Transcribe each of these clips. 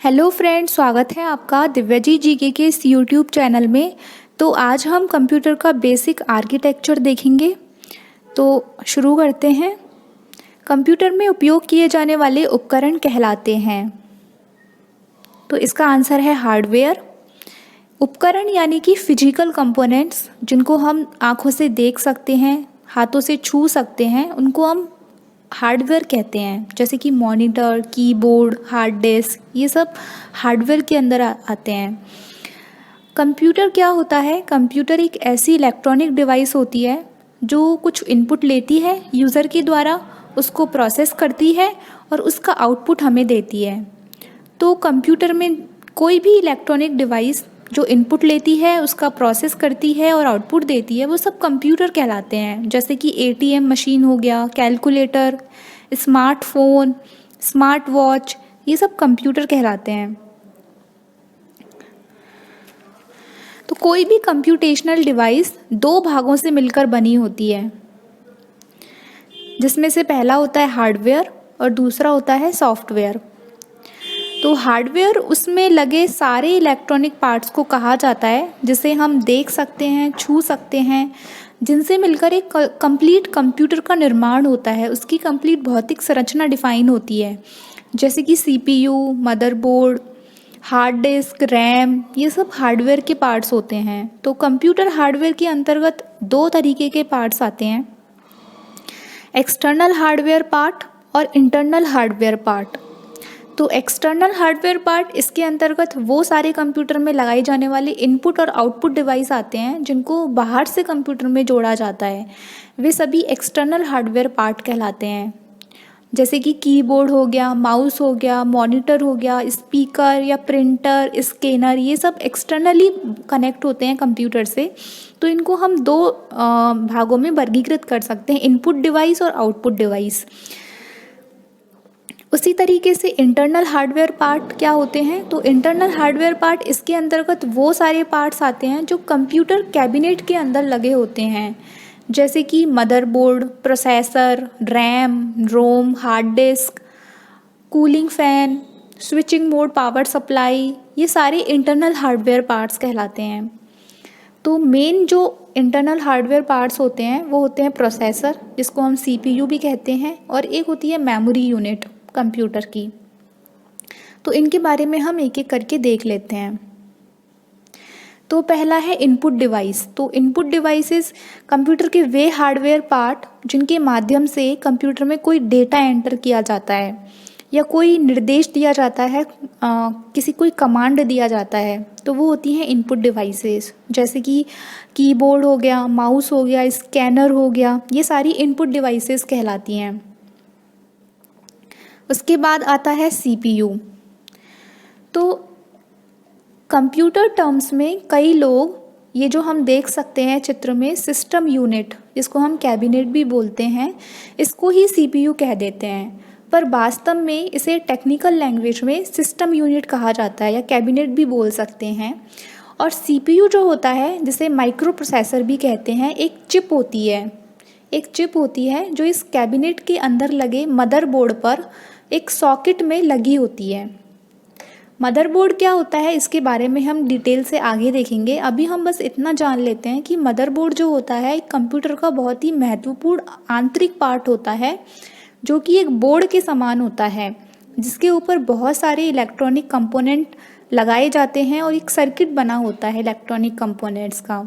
Hello friends, स्वागत है आपका दिव्या जी जीके के इस यूट्यूब चैनल में। तो आज हम कंप्यूटर का बेसिक आर्किटेक्चर देखेंगे। तो शुरू करते हैं। कंप्यूटर में उपयोग किए जाने वाले उपकरण कहलाते हैं। तो इसका आंसर है हार्डवेयर। उपकरण यानी कि फिजिकल कंपोनेंट्स जिनको हम आँखों से देख सकते हैं, हाथों से छू सकते हैं, उनको हम हार्डवेयर कहते हैं। जैसे कि मॉनिटर, कीबोर्ड, हार्ड डिस्क, ये सब हार्डवेयर के अंदर आते हैं। कंप्यूटर क्या होता है? कंप्यूटर एक ऐसी इलेक्ट्रॉनिक डिवाइस होती है जो कुछ इनपुट लेती है यूज़र के द्वारा, उसको प्रोसेस करती है और उसका आउटपुट हमें देती है। तो कंप्यूटर में कोई भी इलेक्ट्रॉनिक डिवाइस जो इनपुट लेती है, उसका प्रोसेस करती है और आउटपुट देती है, वो सब कंप्यूटर कहलाते हैं। जैसे कि एटीएम मशीन हो गया, कैलकुलेटर, स्मार्टफोन, स्मार्ट वॉच, ये सब कंप्यूटर कहलाते हैं। तो कोई भी कंप्यूटेशनल डिवाइस दो भागों से मिलकर बनी होती है, जिसमें से पहला होता है हार्डवेयर और दूसरा होता है सॉफ्टवेयर। तो हार्डवेयर उसमें लगे सारे इलेक्ट्रॉनिक पार्ट्स को कहा जाता है, जिसे हम देख सकते हैं, छू सकते हैं, जिनसे मिलकर एक कंप्लीट कंप्यूटर का निर्माण होता है। उसकी कंप्लीट भौतिक संरचना डिफाइन होती है। जैसे कि CPU, motherboard, hard disk, RAM, ये सब हार्डवेयर के पार्ट्स होते हैं। तो कंप्यूटर हार्डवेयर के अंतर्गत दो तरीके के पार्ट्स आते हैं, एक्सटर्नल हार्डवेयर पार्ट और इंटरनल हार्डवेयर पार्ट। तो एक्सटर्नल हार्डवेयर पार्ट, इसके अंतर्गत वो सारे कंप्यूटर में लगाए जाने वाले इनपुट और आउटपुट डिवाइस आते हैं जिनको बाहर से कंप्यूटर में जोड़ा जाता है। वे सभी एक्सटर्नल हार्डवेयर पार्ट कहलाते हैं। जैसे कि कीबोर्ड हो गया, माउस हो गया, मॉनिटर हो गया, स्पीकर या प्रिंटर, स्कैनर, ये सब एक्सटर्नली कनेक्ट होते हैं कंप्यूटर से। तो इनको हम दो भागों में वर्गीकृत कर सकते हैं, इनपुट डिवाइस और आउटपुट डिवाइस। उसी तरीके से इंटरनल हार्डवेयर पार्ट क्या होते हैं? तो इंटरनल हार्डवेयर पार्ट, इसके अंतर्गत वो सारे पार्ट्स आते हैं जो कंप्यूटर कैबिनेट के अंदर लगे होते हैं। जैसे कि motherboard, processor, RAM, ROM, hard disk, cooling fan, switching mode, power supply, ये सारे इंटरनल हार्डवेयर पार्ट्स कहलाते हैं। तो मेन जो इंटरनल हार्डवेयर पार्ट्स होते हैं वो होते हैं प्रोसेसर, जिसको हम सीपीयू भी कहते हैं, और एक होती है मेमोरी यूनिट कंप्यूटर की। तो इनके बारे में हम एक एक करके देख लेते हैं। तो पहला है इनपुट डिवाइस। तो इनपुट डिवाइसेस कंप्यूटर के वे हार्डवेयर पार्ट जिनके माध्यम से कंप्यूटर में कोई डेटा एंटर किया जाता है या कोई निर्देश दिया जाता है, किसी कोई कमांड दिया जाता है, तो वो होती हैं इनपुट डिवाइसेस। जैसे कि कीबोर्ड हो गया, माउस हो गया, स्कैनर हो गया, ये सारी इनपुट डिवाइसेस कहलाती हैं। उसके बाद आता है सीपीयू। तो कंप्यूटर टर्म्स में कई लोग, ये जो हम देख सकते हैं चित्र में, सिस्टम यूनिट, जिसको हम कैबिनेट भी बोलते हैं, इसको ही सीपीयू कह देते हैं। पर वास्तव में इसे टेक्निकल लैंग्वेज में सिस्टम यूनिट कहा जाता है या कैबिनेट भी बोल सकते हैं। और सीपीयू जो होता है, जिसे माइक्रो प्रोसेसर भी कहते हैं, एक चिप होती है जो इस कैबिनेट के अंदर लगे मदरबोर्ड पर एक सॉकेट में लगी होती है। मदरबोर्ड क्या होता है, इसके बारे में हम डिटेल से आगे देखेंगे। अभी हम बस इतना जान लेते हैं कि मदरबोर्ड जो होता है एक कंप्यूटर का बहुत ही महत्वपूर्ण आंतरिक पार्ट होता है, जो कि एक बोर्ड के समान होता है, जिसके ऊपर बहुत सारे इलेक्ट्रॉनिक कंपोनेंट लगाए जाते हैं और एक सर्किट बना होता है इलेक्ट्रॉनिक कंपोनेंट्स का।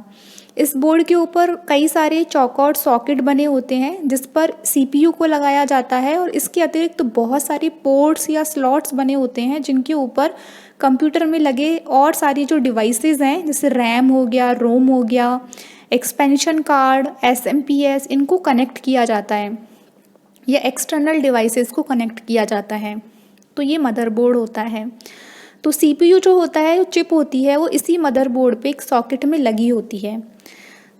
इस बोर्ड के ऊपर कई सारे चौकोर सॉकेट बने होते हैं जिस पर सीपीयू को लगाया जाता है, और इसके अतिरिक्त तो बहुत सारे पोर्ट्स या स्लॉट्स बने होते हैं जिनके ऊपर कंप्यूटर में लगे और सारी जो डिवाइसेस हैं, जैसे रैम हो गया, रोम हो गया, एक्सपेंशन कार्ड, एसएमपीएस, इनको कनेक्ट किया जाता है या एक्सटर्नल डिवाइसेस को कनेक्ट किया जाता है। तो ये मदरबोर्ड होता है। तो सीपीयू जो होता है, जो चिप होती है, वो इसी मदरबोर्ड पे एक सॉकेट में लगी होती है।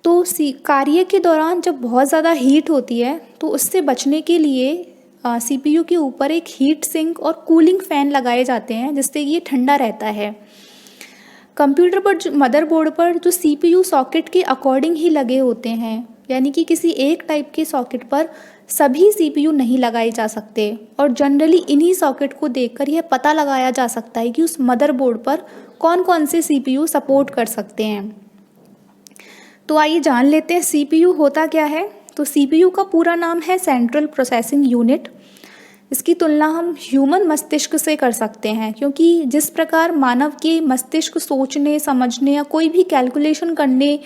तो कार्य के दौरान जब बहुत ज़्यादा हीट होती है, तो उससे बचने के लिए सीपीयू के ऊपर एक हीट सिंक और कूलिंग फ़ैन लगाए जाते हैं, जिससे ये ठंडा रहता है। कंप्यूटर पर, जो मदरबोर्ड पर, जो सीपीयू सॉकेट के अकॉर्डिंग ही लगे होते हैं, यानी कि किसी एक टाइप के सॉकेट पर सभी सीपीयू नहीं लगाए जा सकते, और जनरली इन्हीं सॉकेट को देखकर यह पता लगाया जा सकता है कि उस मदरबोर्ड पर कौन कौन से सीपीयू सपोर्ट कर सकते हैं। तो आइए जान लेते हैं सीपीयू होता क्या है। तो सीपीयू का पूरा नाम है सेंट्रल प्रोसेसिंग यूनिट। इसकी तुलना हम ह्यूमन मस्तिष्क से कर सकते हैं, क्योंकि जिस प्रकार मानव के मस्तिष्क सोचने, समझने या कोई भी कैलकुलेशन करने,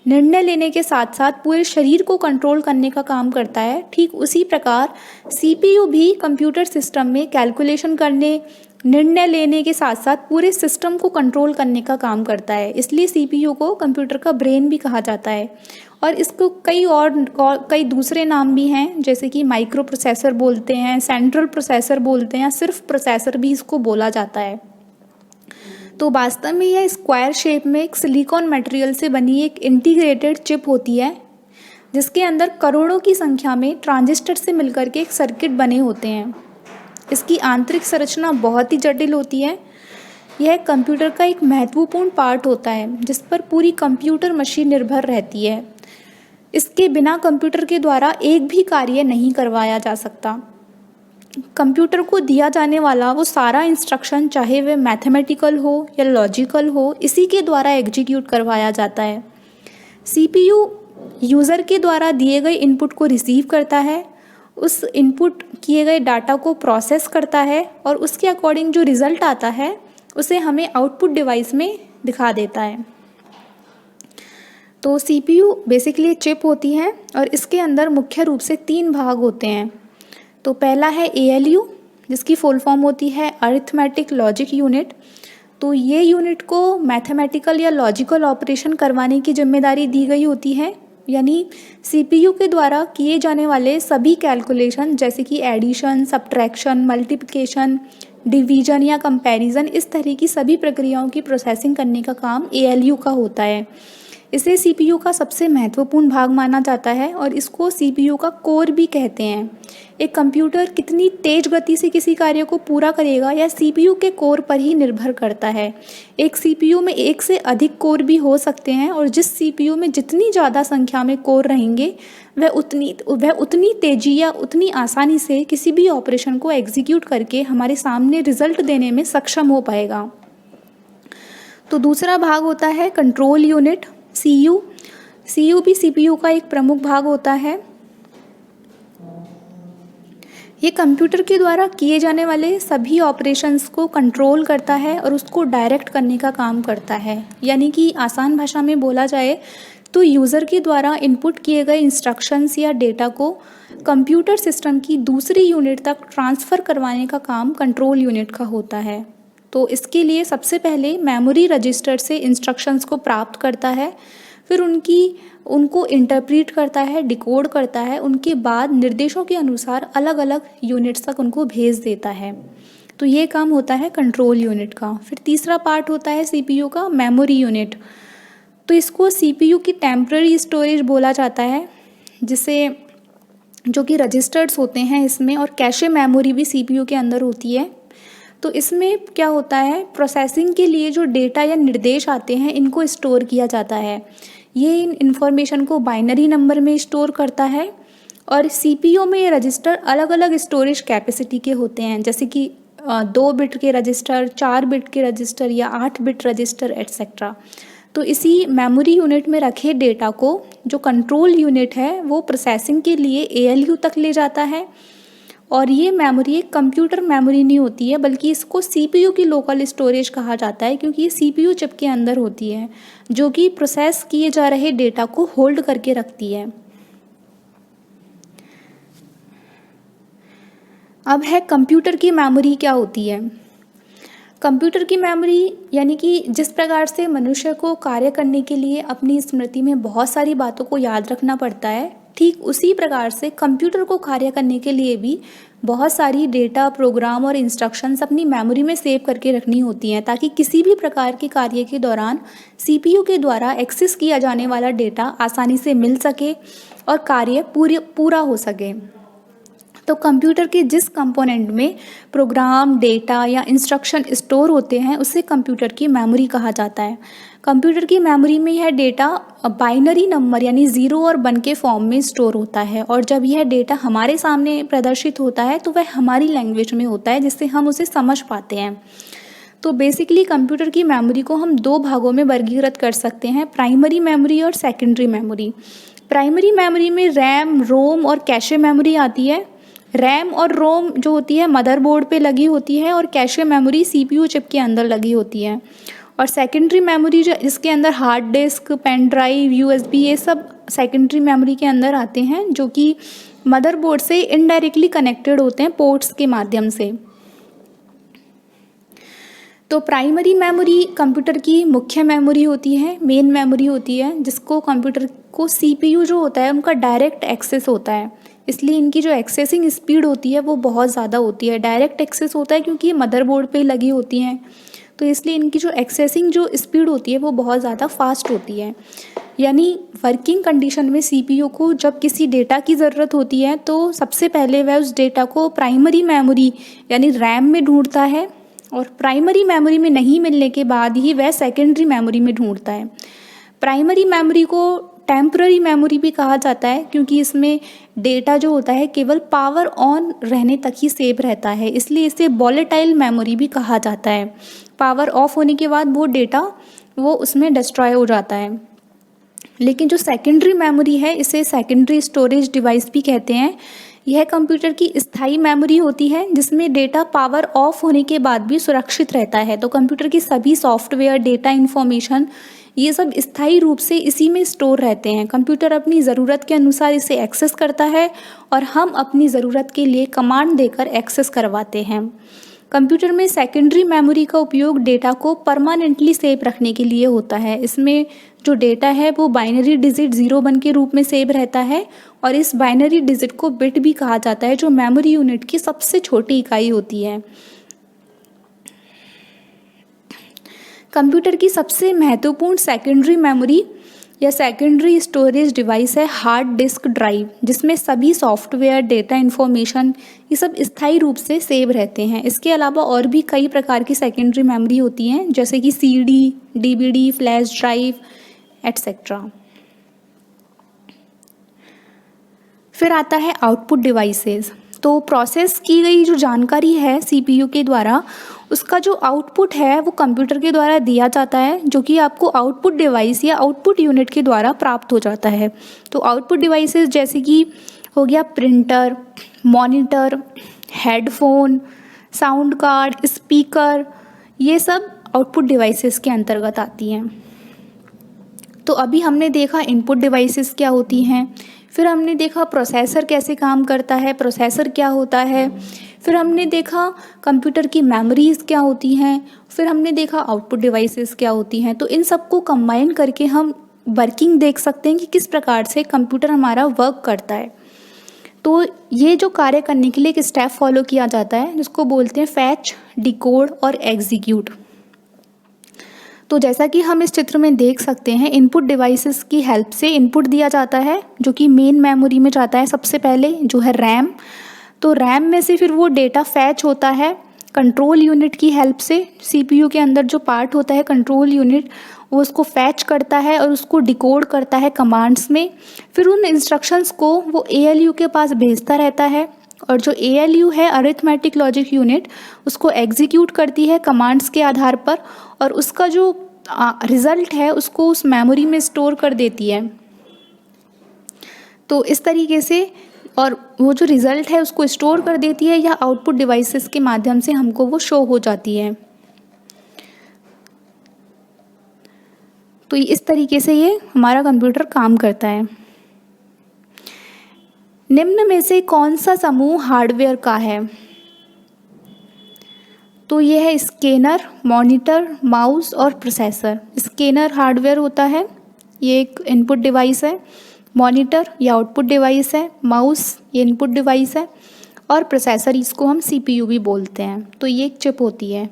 निर्णय लेने के साथ साथ पूरे शरीर को कंट्रोल करने का काम करता है, ठीक उसी प्रकार सीपीयू भी कंप्यूटर सिस्टम में कैलकुलेशन करने, निर्णय लेने के साथ साथ पूरे सिस्टम को कंट्रोल करने का काम करता है। इसलिए सीपीयू को कंप्यूटर का ब्रेन भी कहा जाता है। और इसको कई दूसरे नाम भी हैं, जैसे कि माइक्रो प्रोसेसर बोलते हैं, सेंट्रल प्रोसेसर बोलते हैं, या सिर्फ प्रोसेसर भी इसको बोला जाता है। तो वास्तव में यह स्क्वायर शेप में एक सिलिकॉन मटेरियल से बनी एक इंटीग्रेटेड चिप होती है, जिसके अंदर करोड़ों की संख्या में ट्रांजिस्टर से मिलकर के एक सर्किट बने होते हैं। इसकी आंतरिक संरचना बहुत ही जटिल होती है। यह कंप्यूटर का एक महत्वपूर्ण पार्ट होता है, जिस पर पूरी कंप्यूटर मशीन निर्भर रहती है। इसके बिना कंप्यूटर के द्वारा एक भी कार्य नहीं करवाया जा सकता। कंप्यूटर को दिया जाने वाला वो सारा इंस्ट्रक्शन, चाहे वह मैथमेटिकल हो या लॉजिकल हो, इसी के द्वारा एग्जीक्यूट करवाया जाता है। सीपीयू यूज़र के द्वारा दिए गए इनपुट को रिसीव करता है, उस इनपुट किए गए डाटा को प्रोसेस करता है, और उसके अकॉर्डिंग जो रिज़ल्ट आता है उसे हमें आउटपुट डिवाइस में दिखा देता है। तो सीपीयू बेसिकली चिप होती है, और इसके अंदर मुख्य रूप से 3 भाग होते हैं। तो पहला है एएलयू, जिसकी फुल फॉर्म होती है अरिथमेटिक लॉजिक यूनिट। तो ये यूनिट को मैथमेटिकल या लॉजिकल ऑपरेशन करवाने की जिम्मेदारी दी गई होती है, यानी सीपीयू के द्वारा किए जाने वाले सभी कैलकुलेशन, जैसे कि एडिशन, सब्ट्रैक्शन, मल्टीप्लिकेशन, डिवीजन या कंपैरिजन, इस तरह की सभी प्रक्रियाओं की प्रोसेसिंग करने का काम एएलयू का होता है। इसे सीपीयू का सबसे महत्वपूर्ण भाग माना जाता है, और इसको सीपीयू का कोर भी कहते हैं। एक कंप्यूटर कितनी तेज गति से किसी कार्य को पूरा करेगा, यह सीपीयू के कोर पर ही निर्भर करता है। एक सीपीयू में एक से अधिक कोर भी हो सकते हैं, और जिस सीपीयू में जितनी ज़्यादा संख्या में कोर रहेंगे, वह उतनी तेजी या उतनी आसानी से किसी भी ऑपरेशन को एग्जीक्यूट करके हमारे सामने रिजल्ट देने में सक्षम हो पाएगा। तो दूसरा भाग होता है कंट्रोल यूनिट, सीयू। सीयू भी सीपीयू का एक प्रमुख भाग होता है। ये कंप्यूटर के द्वारा किए जाने वाले सभी ऑपरेशंस को कंट्रोल करता है और उसको डायरेक्ट करने का काम करता है। यानी कि आसान भाषा में बोला जाए तो यूज़र के द्वारा इनपुट किए गए इंस्ट्रक्शंस या डेटा को कंप्यूटर सिस्टम की दूसरी यूनिट तक ट्रांसफ़र करवाने का काम कंट्रोल यूनिट का होता है। तो इसके लिए सबसे पहले मेमोरी रजिस्टर से इंस्ट्रक्शंस को प्राप्त करता है, फिर उनको इंटरप्रीट करता है, डिकोड करता है, उनके बाद निर्देशों के अनुसार अलग अलग यूनिट्स तक उनको भेज देता है। तो ये काम होता है कंट्रोल यूनिट का। फिर तीसरा पार्ट होता है सीपीयू का मेमोरी यूनिट। तो इसको सीपीयू की टेम्पररी स्टोरेज बोला जाता है, जो कि रजिस्टर्स होते हैं इसमें, और कैशे मेमोरी भी सीपीयू के अंदर होती है। तो इसमें क्या होता है, प्रोसेसिंग के लिए जो डेटा या निर्देश आते हैं इनको स्टोर किया जाता है। ये इन इन्फॉर्मेशन को बाइनरी नंबर में स्टोर करता है, और सीपीयू में ये रजिस्टर अलग अलग स्टोरेज कैपेसिटी के होते हैं, जैसे कि 2 बिट के रजिस्टर, 4 बिट के रजिस्टर या 8 बिट रजिस्टर एट्सेट्रा। तो इसी मेमोरी यूनिट में रखे डेटा को जो कंट्रोल यूनिट है वो प्रोसेसिंग के लिए एएलयू तक ले जाता है। और ये मेमोरी एक कंप्यूटर मेमोरी नहीं होती है, बल्कि इसको सीपीयू की लोकल स्टोरेज कहा जाता है, क्योंकि ये सीपीयू चिप के अंदर होती है, जो कि प्रोसेस किए जा रहे डेटा को होल्ड करके रखती है। अब है कंप्यूटर की मेमोरी क्या होती है। कंप्यूटर की मेमोरी यानी कि जिस प्रकार से मनुष्य को कार्य करने के लिए अपनी स्मृति में बहुत सारी बातों को याद रखना पड़ता है, ठीक उसी प्रकार से कंप्यूटर को कार्य करने के लिए भी बहुत सारी डेटा, प्रोग्राम और इंस्ट्रक्शंस अपनी मेमोरी में सेव करके रखनी होती हैं, ताकि किसी भी प्रकार के कार्य के दौरान सीपीयू के द्वारा एक्सेस किया जाने वाला डेटा आसानी से मिल सके और कार्य पूरा हो सके। तो कंप्यूटर के जिस कंपोनेंट में प्रोग्राम, डेटा या इंस्ट्रक्शन स्टोर होते हैं उसे कंप्यूटर की मेमोरी कहा जाता है। कंप्यूटर की मेमोरी में यह डेटा बाइनरी नंबर यानी 0 और 1 के फॉर्म में स्टोर होता है, और जब यह डेटा हमारे सामने प्रदर्शित होता है तो वह हमारी लैंग्वेज में होता है, जिससे हम उसे समझ पाते हैं। तो बेसिकली कंप्यूटर की मेमोरी को हम 2 भागों में वर्गीकृत कर सकते हैं, प्राइमरी मेमोरी और सेकेंडरी मेमोरी। प्राइमरी मेमोरी में रैम, रोम और कैशे मेमोरी आती है। रैम और रोम जो होती है मदरबोर्ड पे लगी होती है, और कैशे मेमोरी सीपीयू चिप के अंदर लगी होती है। और सेकेंडरी मेमोरी जो इसके अंदर hard disk, pen drive, USB, ये सब सेकेंडरी मेमोरी के अंदर आते हैं, जो कि मदरबोर्ड से इनडायरेक्टली कनेक्टेड होते हैं पोर्ट्स के माध्यम से। तो प्राइमरी मेमोरी कंप्यूटर की मुख्य मेमोरी होती है, मेन मेमोरी होती है, जिसको कंप्यूटर को सीपीयू जो होता है उनका डायरेक्ट एक्सेस होता है, इसलिए इनकी जो एक्सेसिंग स्पीड होती है वो बहुत ज़्यादा होती है। डायरेक्ट एक्सेस होता है क्योंकि ये मदरबोर्ड पे लगी होती हैं, तो इसलिए इनकी जो एक्सेसिंग जो स्पीड होती है वो बहुत ज़्यादा फास्ट होती है। यानी वर्किंग कंडीशन में सीपीयू को जब किसी डेटा की ज़रूरत होती है तो सबसे पहले वह उस डेटा को प्राइमरी मेमोरी यानी रैम में ढूंढता है, और प्राइमरी मेमोरी में नहीं मिलने के बाद ही वह सेकेंडरी मेमोरी में ढूंढता है। प्राइमरी मेमोरी को टेम्पररी मेमोरी भी कहा जाता है, क्योंकि इसमें डेटा जो होता है केवल पावर ऑन रहने तक ही सेव रहता है, इसलिए इसे वॉलेटाइल मेमोरी भी कहा जाता है। पावर ऑफ होने के बाद वो डेटा वो उसमें डिस्ट्रॉय हो जाता है। लेकिन जो सेकेंडरी मेमोरी है इसे सेकेंडरी स्टोरेज डिवाइस भी कहते हैं। यह कंप्यूटर की स्थायी मेमोरी होती है जिसमें डेटा पावर ऑफ होने के बाद भी सुरक्षित रहता है। तो कंप्यूटर की सभी सॉफ्टवेयर, डेटा, इन्फॉर्मेशन ये सब स्थायी रूप से इसी में स्टोर रहते हैं। कंप्यूटर अपनी ज़रूरत के अनुसार इसे एक्सेस करता है और हम अपनी ज़रूरत के लिए कमांड देकर एक्सेस करवाते हैं। कंप्यूटर में सेकेंडरी मेमोरी का उपयोग डेटा को परमानेंटली सेव रखने के लिए होता है। इसमें जो डेटा है वो बाइनरी डिजिट 0-1 के रूप में सेव रहता है, और इस बाइनरी डिजिट को बिट भी कहा जाता है, जो मेमोरी यूनिट की सबसे छोटी इकाई होती है। कंप्यूटर की सबसे महत्वपूर्ण सेकेंडरी मेमोरी या सेकेंडरी स्टोरेज डिवाइस है हार्ड डिस्क ड्राइव, जिसमें सभी सॉफ्टवेयर, डेटा, इन्फॉर्मेशन ये सब स्थायी रूप से सेव रहते हैं। इसके अलावा और भी कई प्रकार की सेकेंडरी मेमोरी होती हैं, जैसे कि CD, DVD, flash drive etcetera. फिर आता है आउटपुट डिवाइसेस। तो प्रोसेस की गई जो जानकारी है सीपीयू के द्वारा, उसका जो आउटपुट है वो कंप्यूटर के द्वारा दिया जाता है, जो कि आपको आउटपुट डिवाइस या आउटपुट यूनिट के द्वारा प्राप्त हो जाता है। तो आउटपुट डिवाइसेस जैसे कि हो गया printer, monitor, headphone, sound card, speaker, ये सब आउटपुट डिवाइसेस के अंतर्गत आती हैं। तो अभी हमने देखा इनपुट डिवाइसेस क्या होती हैं, फिर हमने देखा प्रोसेसर कैसे काम करता है, प्रोसेसर क्या होता है, फिर हमने देखा कंप्यूटर की मेमोरीज क्या होती हैं, फिर हमने देखा आउटपुट डिवाइसेस क्या होती हैं। तो इन सबको कंबाइन करके हम वर्किंग देख सकते हैं कि किस प्रकार से कंप्यूटर हमारा वर्क करता है। तो ये जो कार्य करने के लिए एक स्टेप फॉलो किया जाता है जिसको बोलते हैं फैच, डिकोड और एग्जीक्यूट। तो जैसा कि हम इस चित्र में देख सकते हैं, इनपुट डिवाइसेस की हेल्प से इनपुट दिया जाता है जो कि मेन मेमोरी में जाता है सबसे पहले, जो है रैम। तो रैम में से फिर वो डेटा फैच होता है कंट्रोल यूनिट की हेल्प से। सीपीयू के अंदर जो पार्ट होता है कंट्रोल यूनिट, वो उसको फैच करता है और उसको डिकोड करता है कमांड्स में। फिर उन इंस्ट्रक्शंस को वो एएलयू के पास भेजता रहता है, और जो एएलयू है अरिथमेटिक लॉजिक यूनिट, उसको एग्जीक्यूट करती है कमांड्स के आधार पर, और उसका जो रिज़ल्ट है उसको उस मेमोरी में स्टोर कर देती है। तो इस तरीके से, और वो जो रिज़ल्ट है उसको स्टोर कर देती है या आउटपुट डिवाइसेस के माध्यम से हमको वो शो हो जाती है। तो इस तरीके से ये हमारा कंप्यूटर काम करता है। निम्न में से कौन सा समूह हार्डवेयर का है? तो ये है स्कैनर, मॉनिटर, माउस और प्रोसेसर। स्कैनर हार्डवेयर होता है, ये एक इनपुट डिवाइस है। मॉनिटर ये आउटपुट डिवाइस है। माउस ये इनपुट डिवाइस है, और प्रोसेसर इसको हम सीपीयू भी बोलते हैं। तो ये एक चिप होती है।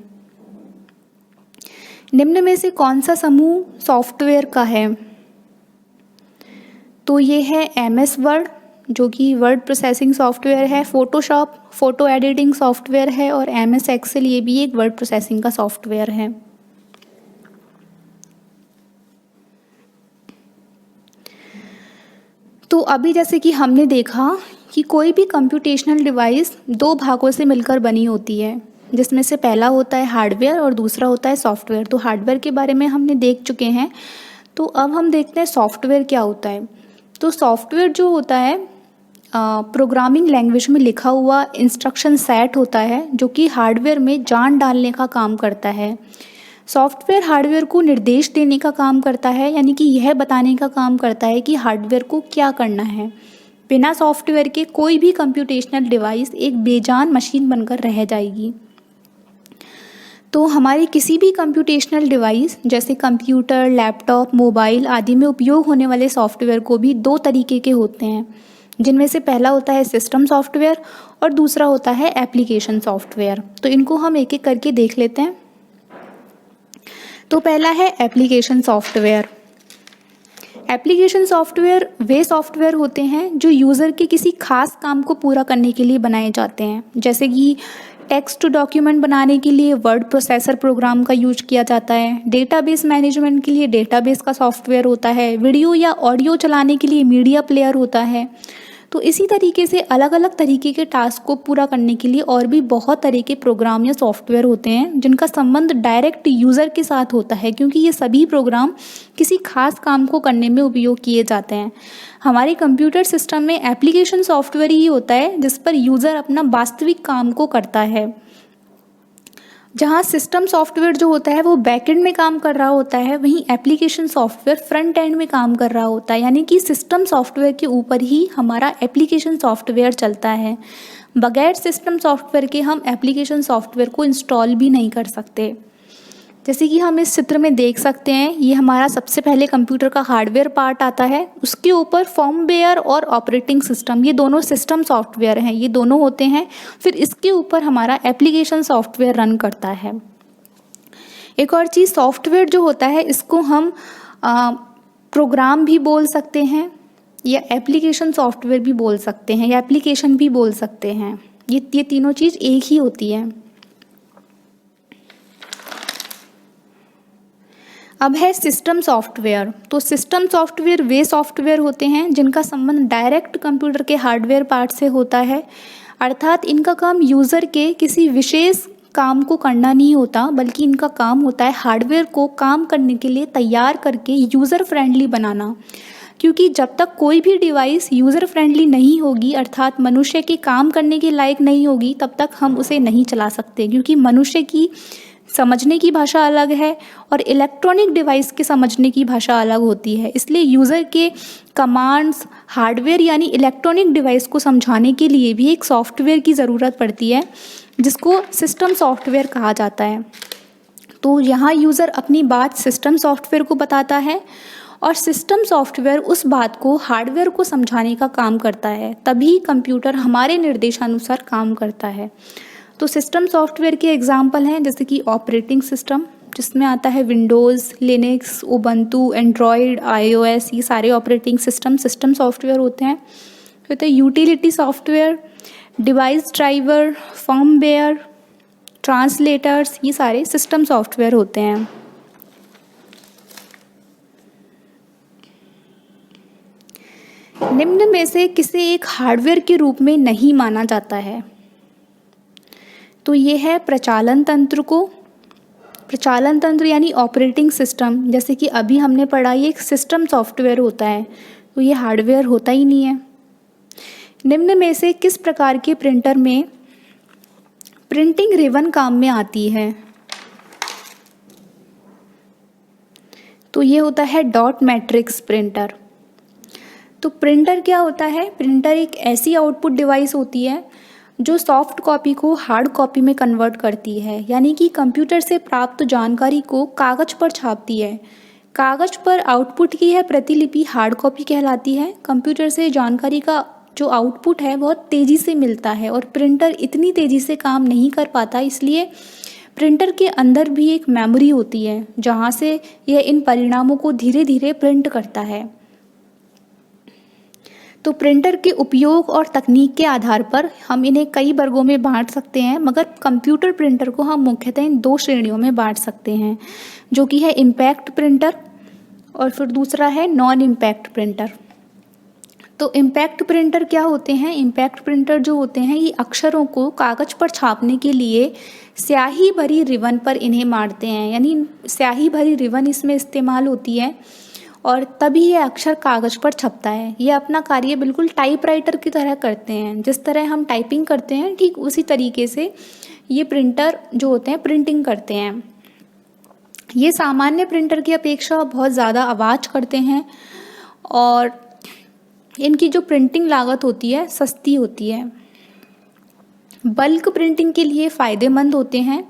निम्न में से कौन सा समूह सॉफ्टवेयर का है? तो ये है एमएस वर्ड, जो कि वर्ड प्रोसेसिंग सॉफ्टवेयर है, फ़ोटोशॉप फ़ोटो एडिटिंग सॉफ्टवेयर है, और MS एक्सेल ये भी एक वर्ड प्रोसेसिंग का सॉफ्टवेयर है। तो अभी जैसे कि हमने देखा कि कोई भी कंप्यूटेशनल डिवाइस दो भागों से मिलकर बनी होती है, जिसमें से पहला होता है हार्डवेयर और दूसरा होता है सॉफ्टवेयर। तो हार्डवेयर के बारे में हमने देख चुके हैं। तो अब हम देखते हैं सॉफ्टवेयर क्या होता है। तो सॉफ्टवेयर जो होता है प्रोग्रामिंग लैंग्वेज में लिखा हुआ इंस्ट्रक्शन सेट होता है, जो कि हार्डवेयर में जान डालने का काम करता है। सॉफ्टवेयर हार्डवेयर को निर्देश देने का काम करता है, यानी कि यह बताने का काम करता है कि हार्डवेयर को क्या करना है। बिना सॉफ्टवेयर के कोई भी कंप्यूटेशनल डिवाइस एक बेजान मशीन बनकर रह जाएगी। तो हमारे किसी भी कंप्यूटेशनल डिवाइस जैसे कंप्यूटर, लैपटॉप, मोबाइल आदि में उपयोग होने वाले सॉफ्टवेयर को भी दो तरीके के होते हैं, जिनमें से पहला होता है सिस्टम सॉफ्टवेयर और दूसरा होता है एप्लीकेशन सॉफ्टवेयर। तो इनको हम एक एक करके देख लेते हैं। तो पहला है एप्लीकेशन सॉफ्टवेयर। एप्लीकेशन सॉफ्टवेयर वे सॉफ्टवेयर होते हैं जो यूज़र के किसी खास काम को पूरा करने के लिए बनाए जाते हैं, जैसे कि टेक्स्ट टू डॉक्यूमेंट बनाने के लिए वर्ड प्रोसेसर प्रोग्राम का यूज किया जाता है, डेटाबेस मैनेजमेंट के लिए डेटाबेस का सॉफ्टवेयर होता है, वीडियो या ऑडियो चलाने के लिए मीडिया प्लेयर होता है। तो इसी तरीके से अलग अलग तरीके के टास्क को पूरा करने के लिए और भी बहुत तरह के प्रोग्राम या सॉफ्टवेयर होते हैं, जिनका संबंध डायरेक्ट यूज़र के साथ होता है, क्योंकि ये सभी प्रोग्राम किसी खास काम को करने में उपयोग किए जाते हैं। हमारे कंप्यूटर सिस्टम में एप्लीकेशन सॉफ्टवेयर ही होता है जिस पर यूज़र अपना वास्तविक काम को करता है। जहाँ सिस्टम सॉफ्टवेयर जो होता है वो बैकएंड में काम कर रहा होता है, वहीं एप्लीकेशन सॉफ्टवेयर फ्रंट एंड में काम कर रहा होता है, यानी कि सिस्टम सॉफ्टवेयर के ऊपर ही हमारा एप्लीकेशन सॉफ्टवेयर चलता है। बगैर सिस्टम सॉफ्टवेयर के हम एप्लीकेशन सॉफ्टवेयर को इंस्टॉल भी नहीं कर सकते। जैसे कि हम इस चित्र में देख सकते हैं, ये हमारा सबसे पहले कंप्यूटर का हार्डवेयर पार्ट आता है, उसके ऊपर फर्मवेयर और ऑपरेटिंग सिस्टम, ये दोनों सिस्टम सॉफ्टवेयर हैं, ये दोनों होते हैं। फिर इसके ऊपर हमारा एप्लीकेशन सॉफ्टवेयर रन करता है। एक और चीज़, सॉफ्टवेयर जो होता है इसको हम प्रोग्राम भी बोल सकते हैं या एप्लीकेशन सॉफ्टवेयर भी बोल सकते हैं या एप्लीकेशन भी बोल सकते हैं। ये तीनों चीज़ एक ही होती है। अब है सिस्टम सॉफ्टवेयर। तो सिस्टम सॉफ्टवेयर वे सॉफ्टवेयर होते हैं जिनका संबंध डायरेक्ट कंप्यूटर के हार्डवेयर पार्ट से होता है, अर्थात इनका काम यूज़र के किसी विशेष काम को करना नहीं होता, बल्कि इनका काम होता है हार्डवेयर को काम करने के लिए तैयार करके यूज़र फ्रेंडली बनाना। क्योंकि जब तक कोई भी डिवाइस यूज़र फ्रेंडली नहीं होगी, अर्थात मनुष्य के काम करने के लायक नहीं होगी, तब तक हम उसे नहीं चला सकते, क्योंकि मनुष्य की समझने की भाषा अलग है और इलेक्ट्रॉनिक डिवाइस के समझने की भाषा अलग होती है। इसलिए यूज़र के कमांड्स हार्डवेयर यानी इलेक्ट्रॉनिक डिवाइस को समझाने के लिए भी एक सॉफ्टवेयर की ज़रूरत पड़ती है, जिसको सिस्टम सॉफ्टवेयर कहा जाता है। तो यहाँ यूज़र अपनी बात सिस्टम सॉफ्टवेयर को बताता है और सिस्टम सॉफ्टवेयर उस बात को हार्डवेयर को समझाने का काम करता है, तभी कंप्यूटर हमारे निर्देशानुसार काम करता है। तो सिस्टम सॉफ्टवेयर के एग्जाम्पल हैं जैसे कि ऑपरेटिंग सिस्टम, जिसमें आता है Windows, Linux, Ubuntu, Android, iOS, ये सारे ऑपरेटिंग सिस्टम सॉफ्टवेयर होते हैं। तो utility software, device driver, firmware, translators, ये सारे सिस्टम सॉफ्टवेयर होते हैं। निम्न में से किसे एक हार्डवेयर के रूप में नहीं माना जाता है? तो ये है प्रचालन तंत्र को। प्रचालन तंत्र यानी ऑपरेटिंग सिस्टम, जैसे कि अभी हमने पढ़ा, ये एक सिस्टम सॉफ्टवेयर होता है, तो ये हार्डवेयर होता ही नहीं है। निम्न में से किस प्रकार के प्रिंटर में प्रिंटिंग रिबन काम में आती है? तो ये होता है डॉट मैट्रिक्स प्रिंटर। तो प्रिंटर क्या होता है? प्रिंटर एक ऐसी आउटपुट डिवाइस होती है जो सॉफ्ट कॉपी को हार्ड कॉपी में कन्वर्ट करती है, यानी कि कंप्यूटर से प्राप्त जानकारी को कागज़ पर छापती है। कागज़ पर आउटपुट की है प्रतिलिपि हार्ड कॉपी कहलाती है। कंप्यूटर से जानकारी का जो आउटपुट है बहुत तेज़ी से मिलता है और प्रिंटर इतनी तेज़ी से काम नहीं कर पाता, इसलिए प्रिंटर के अंदर भी एक मेमोरी होती है जहाँ से यह इन परिणामों को धीरे धीरे प्रिंट करता है। तो प्रिंटर के उपयोग और तकनीक के आधार पर हम इन्हें कई वर्गों में बांट सकते हैं, मगर कंप्यूटर प्रिंटर को हम मुख्यतः इन दो श्रेणियों में बांट सकते हैं, जो कि है इम्पैक्ट प्रिंटर और फिर दूसरा है नॉन इम्पैक्ट प्रिंटर। तो इम्पैक्ट प्रिंटर क्या होते हैं? इम्पैक्ट प्रिंटर जो होते हैं ये अक्षरों को कागज़ पर छापने के लिए स्याही भरी रिबन पर इन्हें मारते हैं, यानी स्याही भरी रिबन इसमें इस्तेमाल होती है और तभी ये अक्षर कागज़ पर छपता है। ये अपना कार्य बिल्कुल टाइपराइटर की तरह करते हैं। जिस तरह हम टाइपिंग करते हैं ठीक उसी तरीके से ये प्रिंटर जो होते हैं प्रिंटिंग करते हैं। ये सामान्य प्रिंटर की अपेक्षा बहुत ज़्यादा आवाज़ करते हैं और इनकी जो प्रिंटिंग लागत होती है सस्ती होती है। बल्क प्रिंटिंग के लिए फ़ायदेमंद होते हैं।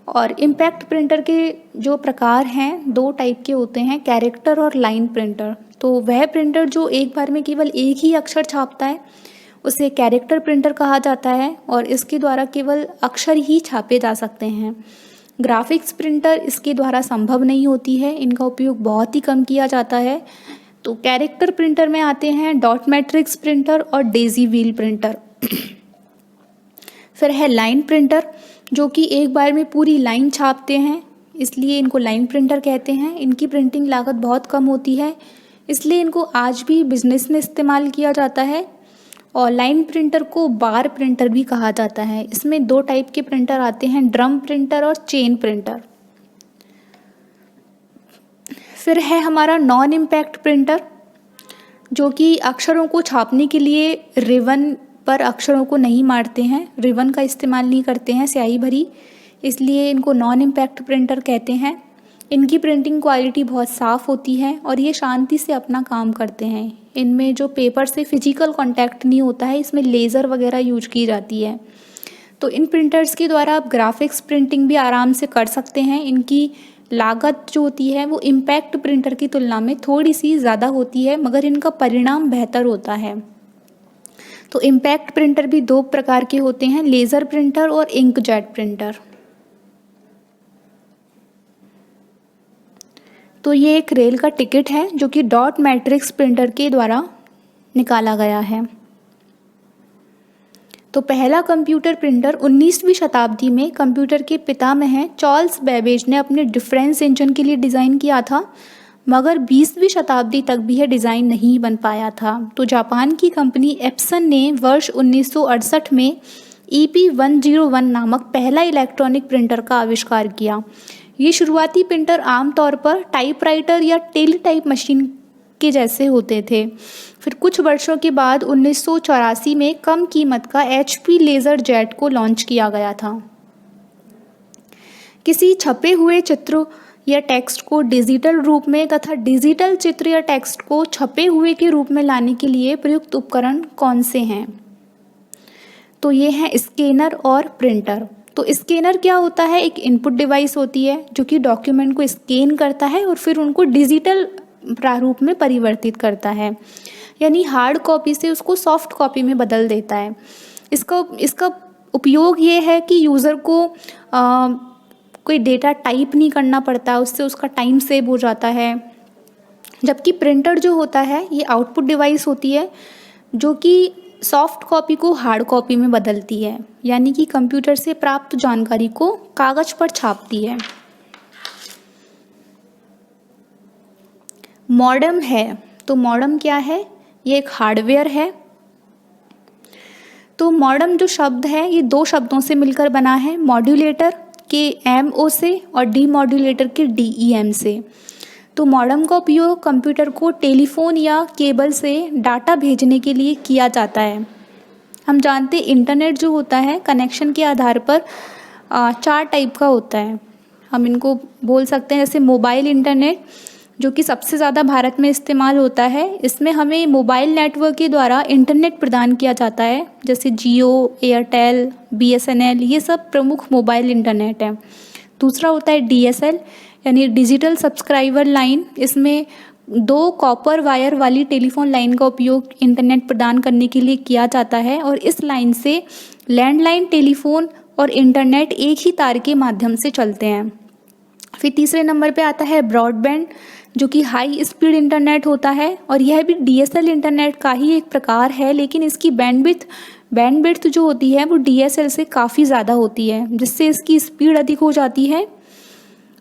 और इम्पैक्ट प्रिंटर के जो प्रकार हैं दो टाइप के होते हैं, कैरेक्टर और लाइन प्रिंटर। तो वह प्रिंटर जो एक बार में केवल एक ही अक्षर छापता है उसे कैरेक्टर प्रिंटर कहा जाता है और इसके द्वारा केवल अक्षर ही छापे जा सकते हैं। ग्राफिक्स प्रिंटर इसके द्वारा संभव नहीं होती है, इनका उपयोग बहुत ही कम किया जाता है। तो कैरेक्टर प्रिंटर में आते हैं डॉट मैट्रिक्स प्रिंटर और डेजी व्हील प्रिंटर। फिर है लाइन प्रिंटर जो कि एक बार में पूरी लाइन छापते हैं, इसलिए इनको लाइन प्रिंटर कहते हैं। इनकी प्रिंटिंग लागत बहुत कम होती है, इसलिए इनको आज भी बिजनेस में इस्तेमाल किया जाता है। और लाइन प्रिंटर को बार प्रिंटर भी कहा जाता है। इसमें दो टाइप के प्रिंटर आते हैं, ड्रम प्रिंटर और चेन प्रिंटर। फिर है हमारा नॉन इम्पैक्ट प्रिंटर जो कि अक्षरों को छापने के लिए रिबन पर अक्षरों को नहीं मारते हैं, रिबन का इस्तेमाल नहीं करते हैं स्याही भरी, इसलिए इनको नॉन इम्पैक्ट प्रिंटर कहते हैं। इनकी प्रिंटिंग क्वालिटी बहुत साफ़ होती है और ये शांति से अपना काम करते हैं। इनमें जो पेपर से फिजिकल कांटेक्ट नहीं होता है, इसमें लेज़र वगैरह यूज की जाती है। तो इन प्रिंटर्स के द्वारा आप ग्राफिक्स प्रिंटिंग भी आराम से कर सकते हैं। इनकी लागत जो होती है वो इम्पैक्ट प्रिंटर की तुलना में थोड़ी सी ज़्यादा होती है, मगर इनका परिणाम बेहतर होता है। तो इम्पैक्ट प्रिंटर भी दो प्रकार के होते हैं, लेज़र प्रिंटर और इंकजेट प्रिंटर। तो ये एक रेल का टिकट है जो कि डॉट मैट्रिक्स प्रिंटर के द्वारा निकाला गया है। तो पहला कंप्यूटर प्रिंटर 19वीं शताब्दी में कंप्यूटर के पितामह चार्ल्स बेबेज ने अपने डिफरेंस इंजन के लिए डिज़ाइन किया था, मगर 20वीं शताब्दी तक भी यह डिज़ाइन नहीं बन पाया था। तो जापान की कंपनी एप्सन ने वर्ष 1968 में EP101 नामक पहला इलेक्ट्रॉनिक प्रिंटर का आविष्कार किया। ये शुरुआती प्रिंटर आमतौर पर टाइपराइटर या टेलीटाइप मशीन के जैसे होते थे। फिर कुछ वर्षों के बाद 1984 में कम कीमत का HP लेज़र जेट को लॉन्च किया गया था। किसी छपे हुए चित्र या टेक्स्ट को डिजिटल रूप में तथा डिजिटल चित्र या टेक्स्ट को छपे हुए के रूप में लाने के लिए प्रयुक्त उपकरण कौन से हैं? तो ये हैं स्कैनर और प्रिंटर। तो स्कैनर क्या होता है? एक इनपुट डिवाइस होती है जो कि डॉक्यूमेंट को स्कैन करता है और फिर उनको डिजिटल प्रारूप में परिवर्तित करता है, यानी हार्ड कॉपी से उसको सॉफ्ट कॉपी में बदल देता है। इसका उपयोग ये है कि यूज़र को कोई डेटा टाइप नहीं करना पड़ता, उससे उसका टाइम सेव हो जाता है। जबकि प्रिंटर जो होता है ये आउटपुट डिवाइस होती है जो कि सॉफ्ट कॉपी को हार्ड कॉपी में बदलती है, यानी कि कंप्यूटर से प्राप्त जानकारी को कागज़ पर छापती है। मॉडेम है, तो मॉडेम क्या है? ये एक हार्डवेयर है। तो मॉडेम जो शब्द है ये दो शब्दों से मिलकर बना है, मॉड्यूलेटर के MO से और डीमॉड्यूलेटर के DEM से। तो मॉडेम का उपयोग कंप्यूटर को टेलीफोन या केबल से डाटा भेजने के लिए किया जाता है। हम जानते हैं इंटरनेट जो होता है कनेक्शन के आधार पर 4 टाइप का होता है। हम इनको बोल सकते हैं जैसे मोबाइल इंटरनेट जो कि सबसे ज़्यादा भारत में इस्तेमाल होता है। इसमें हमें मोबाइल नेटवर्क के द्वारा इंटरनेट प्रदान किया जाता है, जैसे जियो, एयरटेल, BSNL, ये सब प्रमुख मोबाइल इंटरनेट है। दूसरा होता है DSL यानी डिजिटल सब्सक्राइबर लाइन। इसमें 2 कॉपर वायर वाली टेलीफोन लाइन का उपयोग इंटरनेट प्रदान करने के लिए किया जाता है और इस लाइन से लैंडलाइन टेलीफोन और इंटरनेट एक ही तार के माध्यम से चलते हैं। फिर तीसरे नंबर पे आता है ब्रॉडबैंड जो कि हाई स्पीड इंटरनेट होता है, और यह भी डीएसएल इंटरनेट का ही एक प्रकार है, लेकिन इसकी बैंडविड्थ जो होती है वो डीएसएल से काफ़ी ज़्यादा होती है, जिससे इसकी स्पीड अधिक हो जाती है।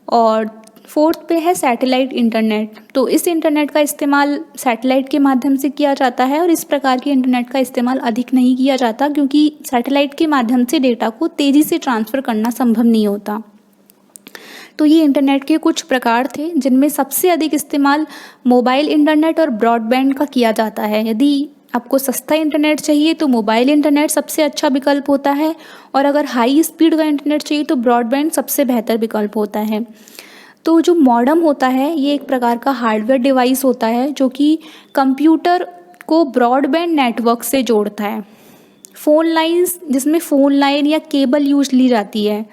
और फोर्थ पे है सैटेलाइट इंटरनेट। तो इस इंटरनेट का इस्तेमाल सैटेलाइट के माध्यम से किया जाता है, और इस प्रकार के इंटरनेट का इस्तेमाल अधिक नहीं किया जाता, क्योंकि सैटेलाइट के माध्यम से डेटा को तेज़ी से ट्रांसफ़र करना संभव नहीं होता। तो ये इंटरनेट के कुछ प्रकार थे, जिनमें सबसे अधिक इस्तेमाल मोबाइल इंटरनेट और ब्रॉडबैंड का किया जाता है। यदि आपको सस्ता इंटरनेट चाहिए तो मोबाइल इंटरनेट सबसे अच्छा विकल्प होता है, और अगर हाई स्पीड का इंटरनेट चाहिए तो ब्रॉडबैंड सबसे बेहतर विकल्प होता है। तो जो मॉडेम होता है ये एक प्रकार का हार्डवेयर डिवाइस होता है, जो कि कंप्यूटर को ब्रॉडबैंड नेटवर्क से जोड़ता है। जिसमें फ़ोन लाइन या केबल यूज ली जाती है।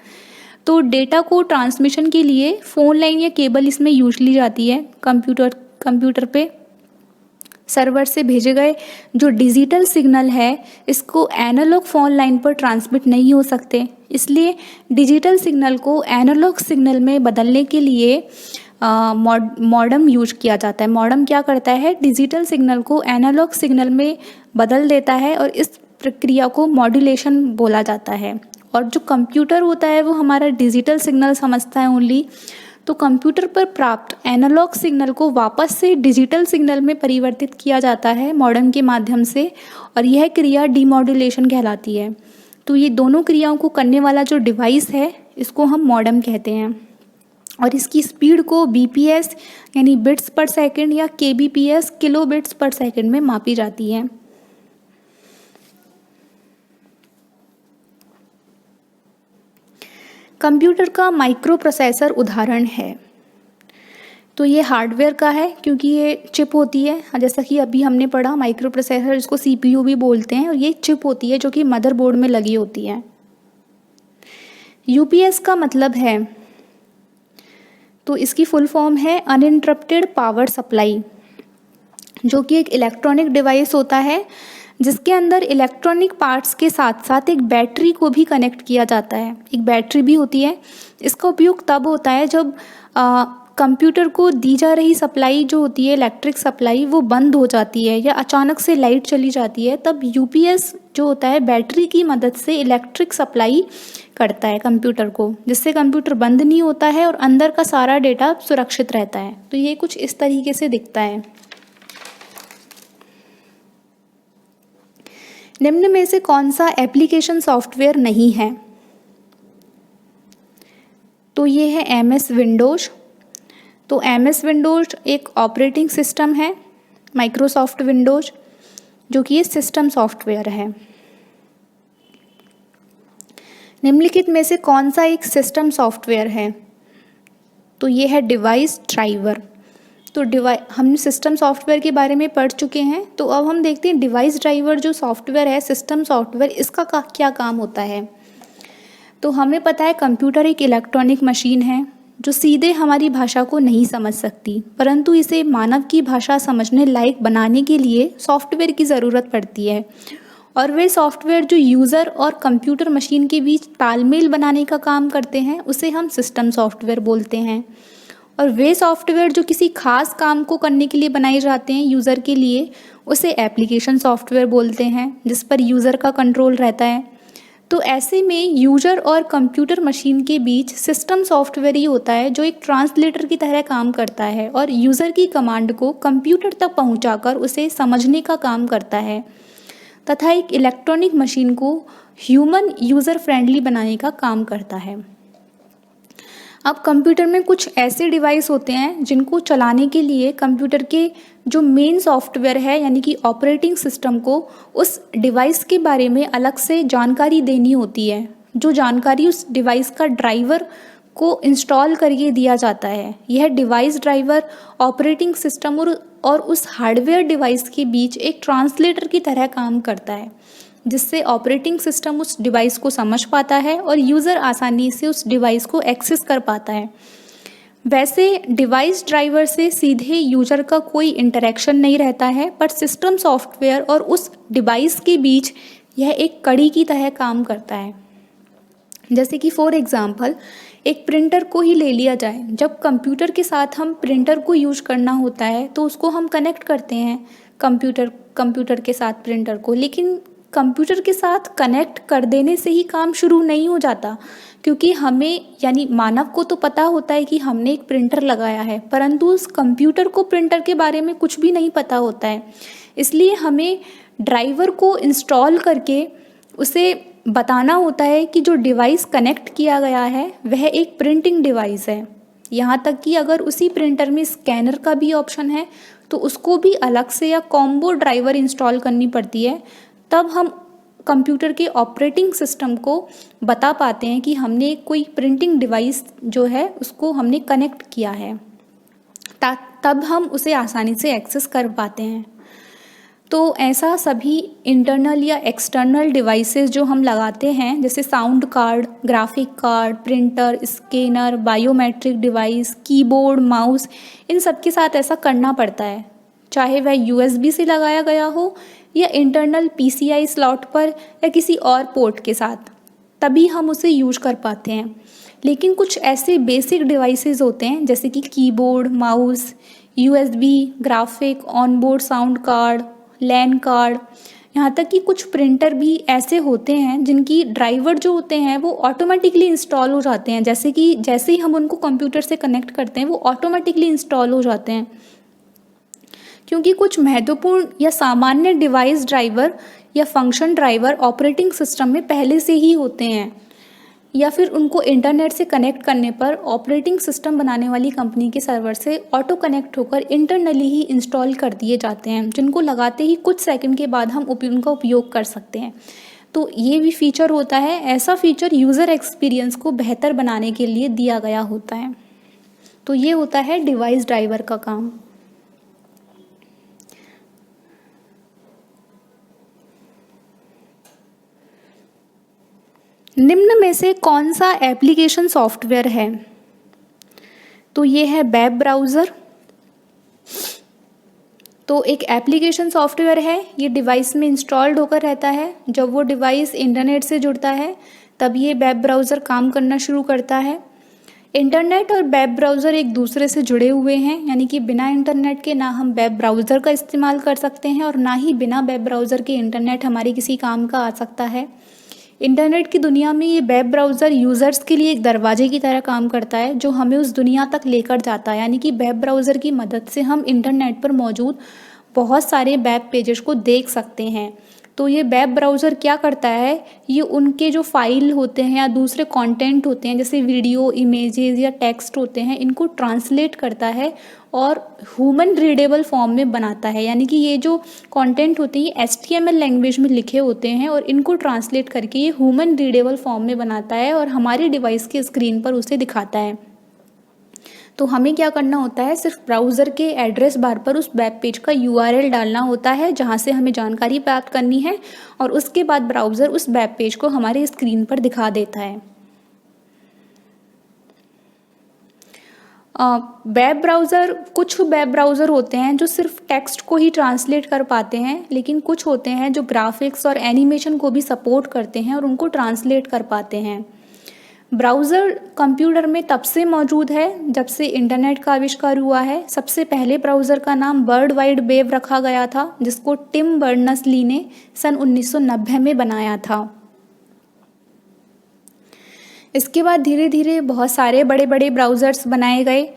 तो डेटा को ट्रांसमिशन के लिए फ़ोन लाइन या केबल इसमें यूज ली जाती है। कंप्यूटर पे सर्वर से भेजे गए जो डिजिटल सिग्नल है, इसको एनालॉग फ़ोन लाइन पर ट्रांसमिट नहीं हो सकते, इसलिए डिजिटल सिग्नल को एनालॉग सिग्नल में बदलने के लिए मॉडेम यूज किया जाता है। मॉडेम क्या करता है, डिजिटल सिग्नल को एनालॉग सिग्नल में बदल देता है, और इस प्रक्रिया को मॉड्यूलेशन बोला जाता है। और जो कंप्यूटर होता है वो हमारा डिजिटल सिग्नल समझता है ओनली। तो कंप्यूटर पर प्राप्त एनालॉग सिग्नल को वापस से डिजिटल सिग्नल में परिवर्तित किया जाता है मॉडेम के माध्यम से, और यह क्रिया डीमॉड्यूलेशन कहलाती है। तो ये दोनों क्रियाओं को करने वाला जो डिवाइस है इसको हम मॉडेम कहते हैं, और इसकी स्पीड को बीपीएस यानी बिट्स पर सेकंड या केबीपीएस किलो बिट्स पर सेकंड में मापी जाती है। कंप्यूटर का माइक्रो प्रोसेसर उदाहरण है। तो ये हार्डवेयर का है, क्योंकि ये चिप होती है, जैसा कि अभी हमने पढ़ा माइक्रो प्रोसेसर जिसको सीपीयू भी बोलते हैं, और ये चिप होती है जो कि मदरबोर्ड में लगी होती है। यूपीएस का मतलब है, तो इसकी फुल फॉर्म है अनइंटरप्टेड पावर सप्लाई, जो कि एक इलेक्ट्रॉनिक डिवाइस होता है जिसके अंदर इलेक्ट्रॉनिक पार्ट्स के साथ साथ एक बैटरी को भी कनेक्ट किया जाता है। एक बैटरी भी होती है। इसका उपयोग तब होता है जब कंप्यूटर को दी जा रही सप्लाई जो होती है, इलेक्ट्रिक सप्लाई, वो बंद हो जाती है या अचानक से लाइट चली जाती है, तब यूपीएस जो होता है बैटरी की मदद से इलेक्ट्रिक सप्लाई करता है कंप्यूटर को, जिससे कंप्यूटर बंद नहीं होता है और अंदर का सारा डेटा सुरक्षित रहता है। तो ये कुछ इस तरीके से दिखता है। निम्न में से कौन सा एप्लीकेशन सॉफ्टवेयर नहीं है? तो ये है एमएस विंडोज। तो एमएस विंडोज एक ऑपरेटिंग सिस्टम है, माइक्रोसॉफ्ट विंडोज, जो कि ये सिस्टम सॉफ्टवेयर है। निम्नलिखित में से कौन सा एक सिस्टम सॉफ्टवेयर है? तो ये है डिवाइस ड्राइवर। तो हमने सिस्टम सॉफ्टवेयर के बारे में पढ़ चुके हैं, तो अब हम देखते हैं डिवाइस ड्राइवर जो सॉफ्टवेयर है, सिस्टम सॉफ्टवेयर, इसका क्या काम होता है। तो हमें पता है कंप्यूटर एक इलेक्ट्रॉनिक मशीन है जो सीधे हमारी भाषा को नहीं समझ सकती, परंतु इसे मानव की भाषा समझने लायक बनाने के लिए सॉफ्टवेयर की ज़रूरत पड़ती है, और वे सॉफ्टवेयर जो यूज़र और कंप्यूटर मशीन के बीच तालमेल बनाने का काम करते हैं उसे हम सिस्टम सॉफ्टवेयर बोलते हैं। और वे सॉफ्टवेयर जो किसी खास काम को करने के लिए बनाए जाते हैं यूज़र के लिए, उसे एप्लीकेशन सॉफ्टवेयर बोलते हैं, जिस पर यूज़र का कंट्रोल रहता है। तो ऐसे में यूज़र और कंप्यूटर मशीन के बीच सिस्टम सॉफ्टवेयर ही होता है जो एक ट्रांसलेटर की तरह काम करता है और यूज़र की कमांड को कंप्यूटर तक पहुंचाकर उसे समझने का काम करता है, तथा एक इलेक्ट्रॉनिक मशीन को ह्यूमन यूज़र फ्रेंडली बनाने का काम करता है। अब कंप्यूटर में कुछ ऐसे डिवाइस होते हैं जिनको चलाने के लिए कंप्यूटर के जो मेन सॉफ्टवेयर है यानी कि ऑपरेटिंग सिस्टम को उस डिवाइस के बारे में अलग से जानकारी देनी होती है, जो जानकारी उस डिवाइस का ड्राइवर को इंस्टॉल करके दिया जाता है। यह डिवाइस ड्राइवर ऑपरेटिंग सिस्टम और उस हार्डवेयर डिवाइस के बीच एक ट्रांसलेटर की तरह काम करता है, जिससे ऑपरेटिंग सिस्टम उस डिवाइस को समझ पाता है और यूज़र आसानी से उस डिवाइस को एक्सेस कर पाता है। वैसे डिवाइस ड्राइवर से सीधे यूज़र का कोई इंटरेक्शन नहीं रहता है, पर सिस्टम सॉफ्टवेयर और उस डिवाइस के बीच यह एक कड़ी की तरह काम करता है। जैसे कि फॉर एग्ज़ाम्पल एक प्रिंटर को ही ले लिया जाए, जब कंप्यूटर के साथ हम प्रिंटर को यूज करना होता है तो उसको हम कनेक्ट करते हैं कंप्यूटर के साथ प्रिंटर को, लेकिन कंप्यूटर के साथ कनेक्ट कर देने से ही काम शुरू नहीं हो जाता, क्योंकि हमें यानी मानव को तो पता होता है कि हमने एक प्रिंटर लगाया है, परंतु उस कंप्यूटर को प्रिंटर के बारे में कुछ भी नहीं पता होता है। इसलिए हमें ड्राइवर को इंस्टॉल करके उसे बताना होता है कि जो डिवाइस कनेक्ट किया गया है वह एक प्रिंटिंग डिवाइस है। यहाँ तक कि अगर उसी प्रिंटर में स्कैनर का भी ऑप्शन है तो उसको भी अलग से या कॉम्बो ड्राइवर इंस्टॉल करनी पड़ती है, तब हम कंप्यूटर के ऑपरेटिंग सिस्टम को बता पाते हैं कि हमने कोई प्रिंटिंग डिवाइस जो है उसको हमने कनेक्ट किया है, तब हम उसे आसानी से एक्सेस कर पाते हैं। तो ऐसा सभी इंटरनल या एक्सटर्नल डिवाइसेस जो हम लगाते हैं, जैसे sound card, graphic card, printer, scanner, biometric device, keyboard, mouse, इन सब के साथ ऐसा करना पड़ता है, चाहे वह यूएसबी से लगाया गया हो या इंटरनल पीसीआई स्लॉट पर या किसी और पोर्ट के साथ, तभी हम उसे यूज कर पाते हैं। लेकिन कुछ ऐसे बेसिक डिवाइसेस होते हैं जैसे कि keyboard, mouse, USB, graphic, onboard sound card, LAN card, यहाँ तक कि कुछ प्रिंटर भी ऐसे होते हैं जिनकी ड्राइवर जो होते हैं वो ऑटोमेटिकली इंस्टॉल हो जाते हैं, जैसे ही हम उनको कंप्यूटर से कनेक्ट करते हैं वो ऑटोमेटिकली इंस्टॉल हो जाते हैं, क्योंकि कुछ महत्वपूर्ण या सामान्य डिवाइस ड्राइवर या फंक्शन ड्राइवर ऑपरेटिंग सिस्टम में पहले से ही होते हैं, या फिर उनको इंटरनेट से कनेक्ट करने पर ऑपरेटिंग सिस्टम बनाने वाली कंपनी के सर्वर से ऑटो कनेक्ट होकर इंटरनली ही इंस्टॉल कर दिए जाते हैं, जिनको लगाते ही कुछ सेकंड के बाद हम उनका उपयोग कर सकते हैं। तो ये भी फीचर होता है, ऐसा फीचर यूज़र एक्सपीरियंस को बेहतर बनाने के लिए दिया गया होता है। तो ये होता है डिवाइस ड्राइवर का काम। निम्न में से कौन सा एप्लीकेशन सॉफ्टवेयर है? तो ये है वेब ब्राउज़र। तो एक एप्लीकेशन सॉफ्टवेयर है, ये डिवाइस में इंस्टॉल्ड होकर रहता है। जब वो डिवाइस इंटरनेट से जुड़ता है तब ये वेब ब्राउज़र काम करना शुरू करता है। इंटरनेट और वेब ब्राउज़र एक दूसरे से जुड़े हुए हैं, यानी कि बिना इंटरनेट के ना हम वेब ब्राउज़र का इस्तेमाल कर सकते हैं और ना ही बिना वेब ब्राउज़र के इंटरनेट हमारे किसी काम का आ सकता है। इंटरनेट की दुनिया में ये वेब ब्राउज़र यूज़र्स के लिए एक दरवाजे की तरह काम करता है जो हमें उस दुनिया तक लेकर जाता है, यानी कि वेब ब्राउज़र की मदद से हम इंटरनेट पर मौजूद बहुत सारे वेब पेजेस को देख सकते हैं। तो ये वेब ब्राउज़र क्या करता है, ये उनके जो फाइल होते हैं या दूसरे कंटेंट होते हैं जैसे वीडियो, इमेजेस या टेक्स्ट होते हैं, इनको ट्रांसलेट करता है और ह्यूमन रीडेबल फॉर्म में बनाता है, यानी कि ये जो कंटेंट होते हैं HTML लैंग्वेज में लिखे होते हैं और इनको ट्रांसलेट करके ये ह्यूमन रीडेबल फॉर्म में बनाता है और हमारे डिवाइस के स्क्रीन पर उसे दिखाता है। तो हमें क्या करना होता है, सिर्फ ब्राउज़र के एड्रेस बार पर उस वेब पेज का URL डालना होता है जहाँ से हमें जानकारी प्राप्त करनी है और उसके बाद ब्राउज़र उस वेब पेज को हमारे स्क्रीन पर दिखा देता है। कुछ वेब ब्राउज़र होते हैं जो सिर्फ टेक्स्ट को ही ट्रांसलेट कर पाते हैं, लेकिन कुछ होते हैं जो ग्राफिक्स और एनिमेशन को भी सपोर्ट करते हैं और उनको ट्रांसलेट कर पाते हैं। ब्राउज़र कंप्यूटर में तब से मौजूद है जब से इंटरनेट का आविष्कार हुआ है। सबसे पहले ब्राउज़र का नाम वर्ल्ड वाइड वेब रखा गया था, जिसको टिम बर्नर्स-ली ने सन 1990 में बनाया था। इसके बाद धीरे धीरे बहुत सारे बड़े बड़े ब्राउज़र्स बनाए गए,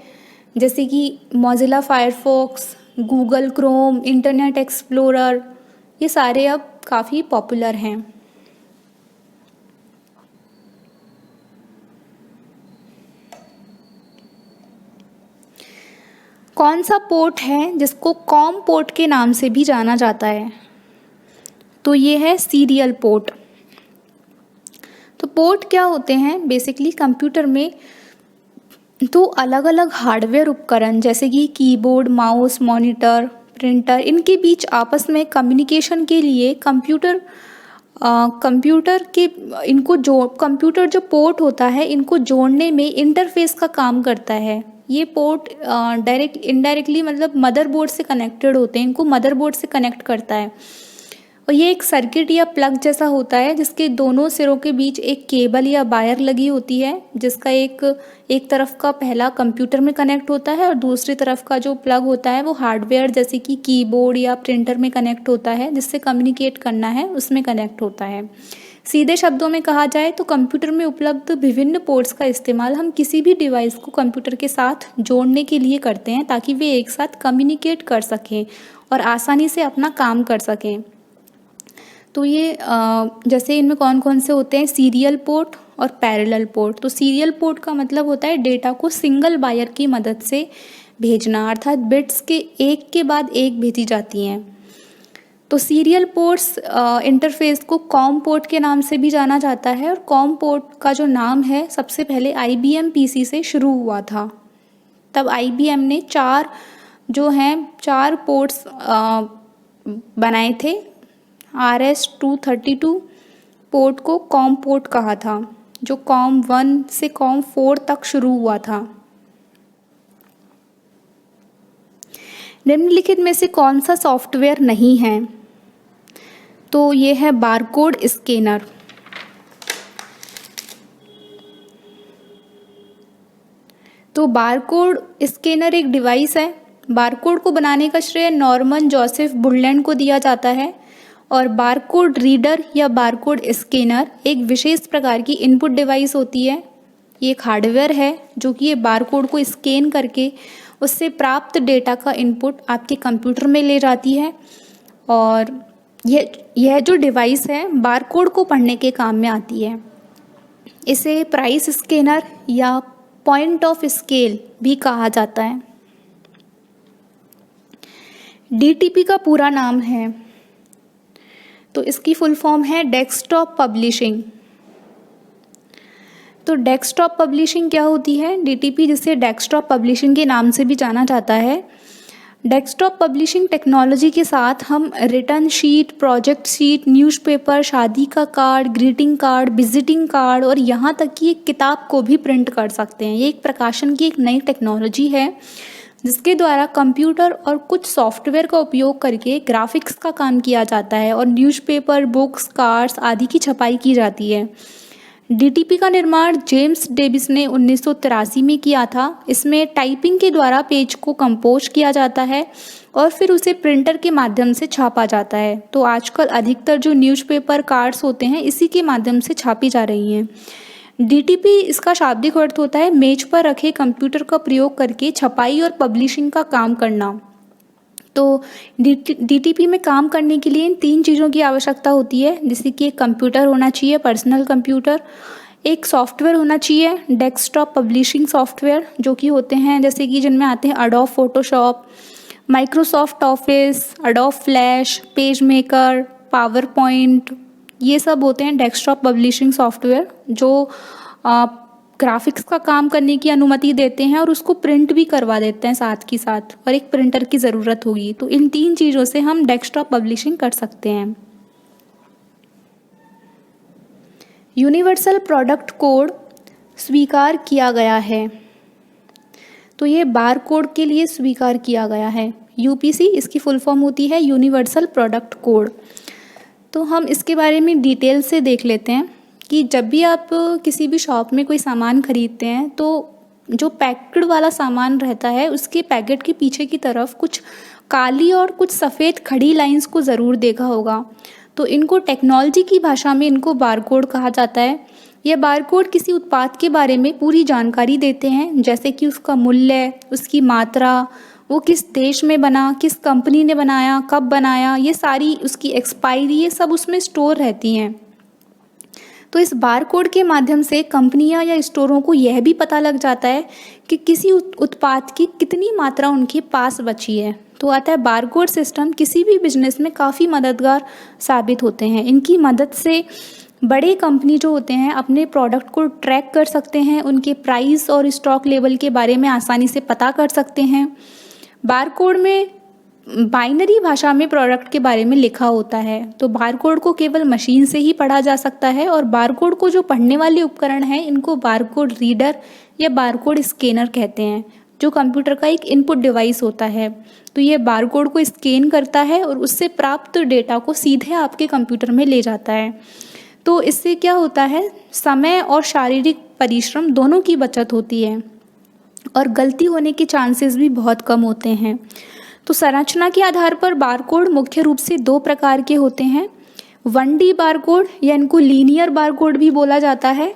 जैसे कि Mozilla Firefox, Google Chrome, internet explorer, ये सारे अब काफ़ी पॉपुलर हैं। कौन सा पोर्ट है जिसको कॉम पोर्ट के नाम से भी जाना जाता है? तो ये है सीरियल पोर्ट। तो पोर्ट क्या होते हैं? बेसिकली कंप्यूटर में दो अलग अलग हार्डवेयर उपकरण जैसे कि कीबोर्ड, माउस, मॉनिटर, प्रिंटर, इनके बीच आपस में कम्युनिकेशन के लिए कंप्यूटर जो पोर्ट होता है इनको जोड़ने में इंटरफेस का काम करता है। ये पोर्ट इनडायरेक्टली मतलब मदरबोर्ड से कनेक्टेड होते हैं, इनको मदरबोर्ड से कनेक्ट करता है और ये एक सर्किट या प्लग जैसा होता है जिसके दोनों सिरों के बीच एक केबल या वायर लगी होती है, जिसका एक तरफ का पहला कंप्यूटर में कनेक्ट होता है और दूसरी तरफ का जो प्लग होता है वो हार्डवेयर जैसे कि कीबोर्ड या प्रिंटर में कनेक्ट होता है, जिससे कम्युनिकेट करना है उसमें कनेक्ट होता है। सीधे शब्दों में कहा जाए तो कंप्यूटर में उपलब्ध विभिन्न पोर्ट्स का इस्तेमाल हम किसी भी डिवाइस को कंप्यूटर के साथ जोड़ने के लिए करते हैं ताकि वे एक साथ कम्युनिकेट कर सकें और आसानी से अपना काम कर सकें। तो ये जैसे इनमें कौन कौन से होते हैं, सीरियल पोर्ट और पैरेलल पोर्ट। तो सीरियल पोर्ट का मतलब होता है डेटा को सिंगल वायर की मदद से भेजना, अर्थात बिट्स के एक के बाद एक भेजी जाती हैं। तो सीरियल पोर्ट्स इंटरफेस को कॉम पोर्ट के नाम से भी जाना जाता है और कॉम पोर्ट का जो नाम है सबसे पहले IBM PC से शुरू हुआ था। तब IBM ने चार पोर्ट्स बनाए थे। RS-232 पोर्ट को कॉम पोर्ट कहा था, जो कॉम 1 से कॉम 4 तक शुरू हुआ था। निम्नलिखित में से कौन सा सॉफ्टवेयर नहीं है? तो ये है बारकोड स्कैनर। तो बारकोड स्कैनर एक डिवाइस है। बारकोड को बनाने का श्रेय नॉर्मन जोसेफ वुडलैंड को दिया जाता है और बारकोड रीडर या बारकोड स्कैनर एक विशेष प्रकार की इनपुट डिवाइस होती है। ये एक हार्डवेयर है जो कि ये बारकोड को स्कैन करके उससे प्राप्त डेटा का इनपुट आपके कंप्यूटर में ले जाती है और यह जो डिवाइस है बारकोड को पढ़ने के काम में आती है। इसे प्राइस स्कैनर या पॉइंट ऑफ स्केल भी कहा जाता है। DTP का पूरा नाम है, तो इसकी फुल फॉर्म है डेस्कटॉप पब्लिशिंग। तो डेस्कटॉप पब्लिशिंग क्या होती है? DTP, जिसे डेस्कटॉप पब्लिशिंग के नाम से भी जाना जाता है। डेस्कटॉप पब्लिशिंग टेक्नोलॉजी के साथ हम return sheet, project sheet, newspaper, शादी का card, greeting card, visiting card और यहाँ तक कि एक किताब को भी प्रिंट कर सकते हैं। ये एक प्रकाशन की एक नई टेक्नोलॉजी है जिसके द्वारा कंप्यूटर और कुछ सॉफ्टवेयर का उपयोग करके ग्राफिक्स का काम किया जाता है और न्यूज़पेपर, बुक्स, कार्ड्स आदि की छपाई की जाती है। DTP का निर्माण जेम्स डेविस ने 1983 में किया था। इसमें टाइपिंग के द्वारा पेज को कंपोज किया जाता है और फिर उसे प्रिंटर के माध्यम से छापा जाता है। तो आजकल अधिकतर जो न्यूज़पेपर, कार्ड्स होते हैं इसी के माध्यम से छापी जा रही हैं। DTP इसका शाब्दिक अर्थ होता है मेज पर रखे कंप्यूटर का प्रयोग करके छपाई और पब्लिशिंग का काम करना। तो DTP में काम करने के लिए इन 3 चीज़ों की आवश्यकता होती है, जैसे कि एक कंप्यूटर होना चाहिए, पर्सनल कंप्यूटर, एक सॉफ्टवेयर होना चाहिए, डेस्कटॉप पब्लिशिंग सॉफ्टवेयर, जो कि होते हैं जैसे कि जिनमें आते हैं adobe Photoshop, Microsoft office, adobe flash, page maker, power point, ये सब होते हैं डेस्कटॉप पब्लिशिंग सॉफ्टवेयर जो ग्राफिक्स का काम करने की अनुमति देते हैं और उसको प्रिंट भी करवा देते हैं साथ की साथ, और एक प्रिंटर की ज़रूरत होगी। तो इन 3 चीज़ों से हम डेस्कटॉप पब्लिशिंग कर सकते हैं। यूनिवर्सल प्रोडक्ट कोड स्वीकार किया गया है। तो ये बार कोड के लिए स्वीकार किया गया है। UPC इसकी फुल फॉर्म होती है यूनिवर्सल प्रोडक्ट कोड। तो हम इसके बारे में डिटेल से देख लेते हैं कि जब भी आप किसी भी शॉप में कोई सामान खरीदते हैं तो जो पैक्ड वाला सामान रहता है उसके पैकेट के पीछे की तरफ कुछ काली और कुछ सफ़ेद खड़ी लाइंस को ज़रूर देखा होगा। तो इनको टेक्नोलॉजी की भाषा में इनको बारकोड कहा जाता है। यह बारकोड किसी उत्पाद के बारे में पूरी जानकारी देते हैं, जैसे कि उसका मूल्य, उसकी मात्रा, वो किस देश में बना, किस कंपनी ने बनाया, कब बनाया, ये सारी उसकी एक्सपायरी, ये सब उसमें स्टोर रहती हैं। तो इस बारकोड के माध्यम से कंपनियां या स्टोरों को यह भी पता लग जाता है कि किसी उत्पाद की कितनी मात्रा उनके पास बची है। तो आता है बारकोड सिस्टम किसी भी बिजनेस में काफ़ी मददगार साबित होते हैं। इनकी मदद से बड़े कंपनी जो होते हैं अपने प्रोडक्ट को ट्रैक कर सकते हैं, उनके प्राइस और स्टॉक लेवल के बारे में आसानी से पता कर सकते हैं। बारकोड में बाइनरी भाषा में प्रोडक्ट के बारे में लिखा होता है, तो बारकोड को केवल मशीन से ही पढ़ा जा सकता है और बारकोड को जो पढ़ने वाले उपकरण हैं इनको बारकोड रीडर या बारकोड स्कैनर कहते हैं। जो कंप्यूटर का एक इनपुट डिवाइस होता है। तो ये बारकोड को स्कैन करता है और उससे प्राप्त डेटा को सीधे आपके कंप्यूटर में ले जाता है। तो इससे क्या होता है, समय और शारीरिक परिश्रम दोनों की बचत होती है और गलती होने के चांसेस भी बहुत कम होते हैं। तो संरचना के आधार पर बारकोड मुख्य रूप से दो प्रकार के होते हैं। 1D बारकोड या इनको लीनियर बारकोड भी बोला जाता है,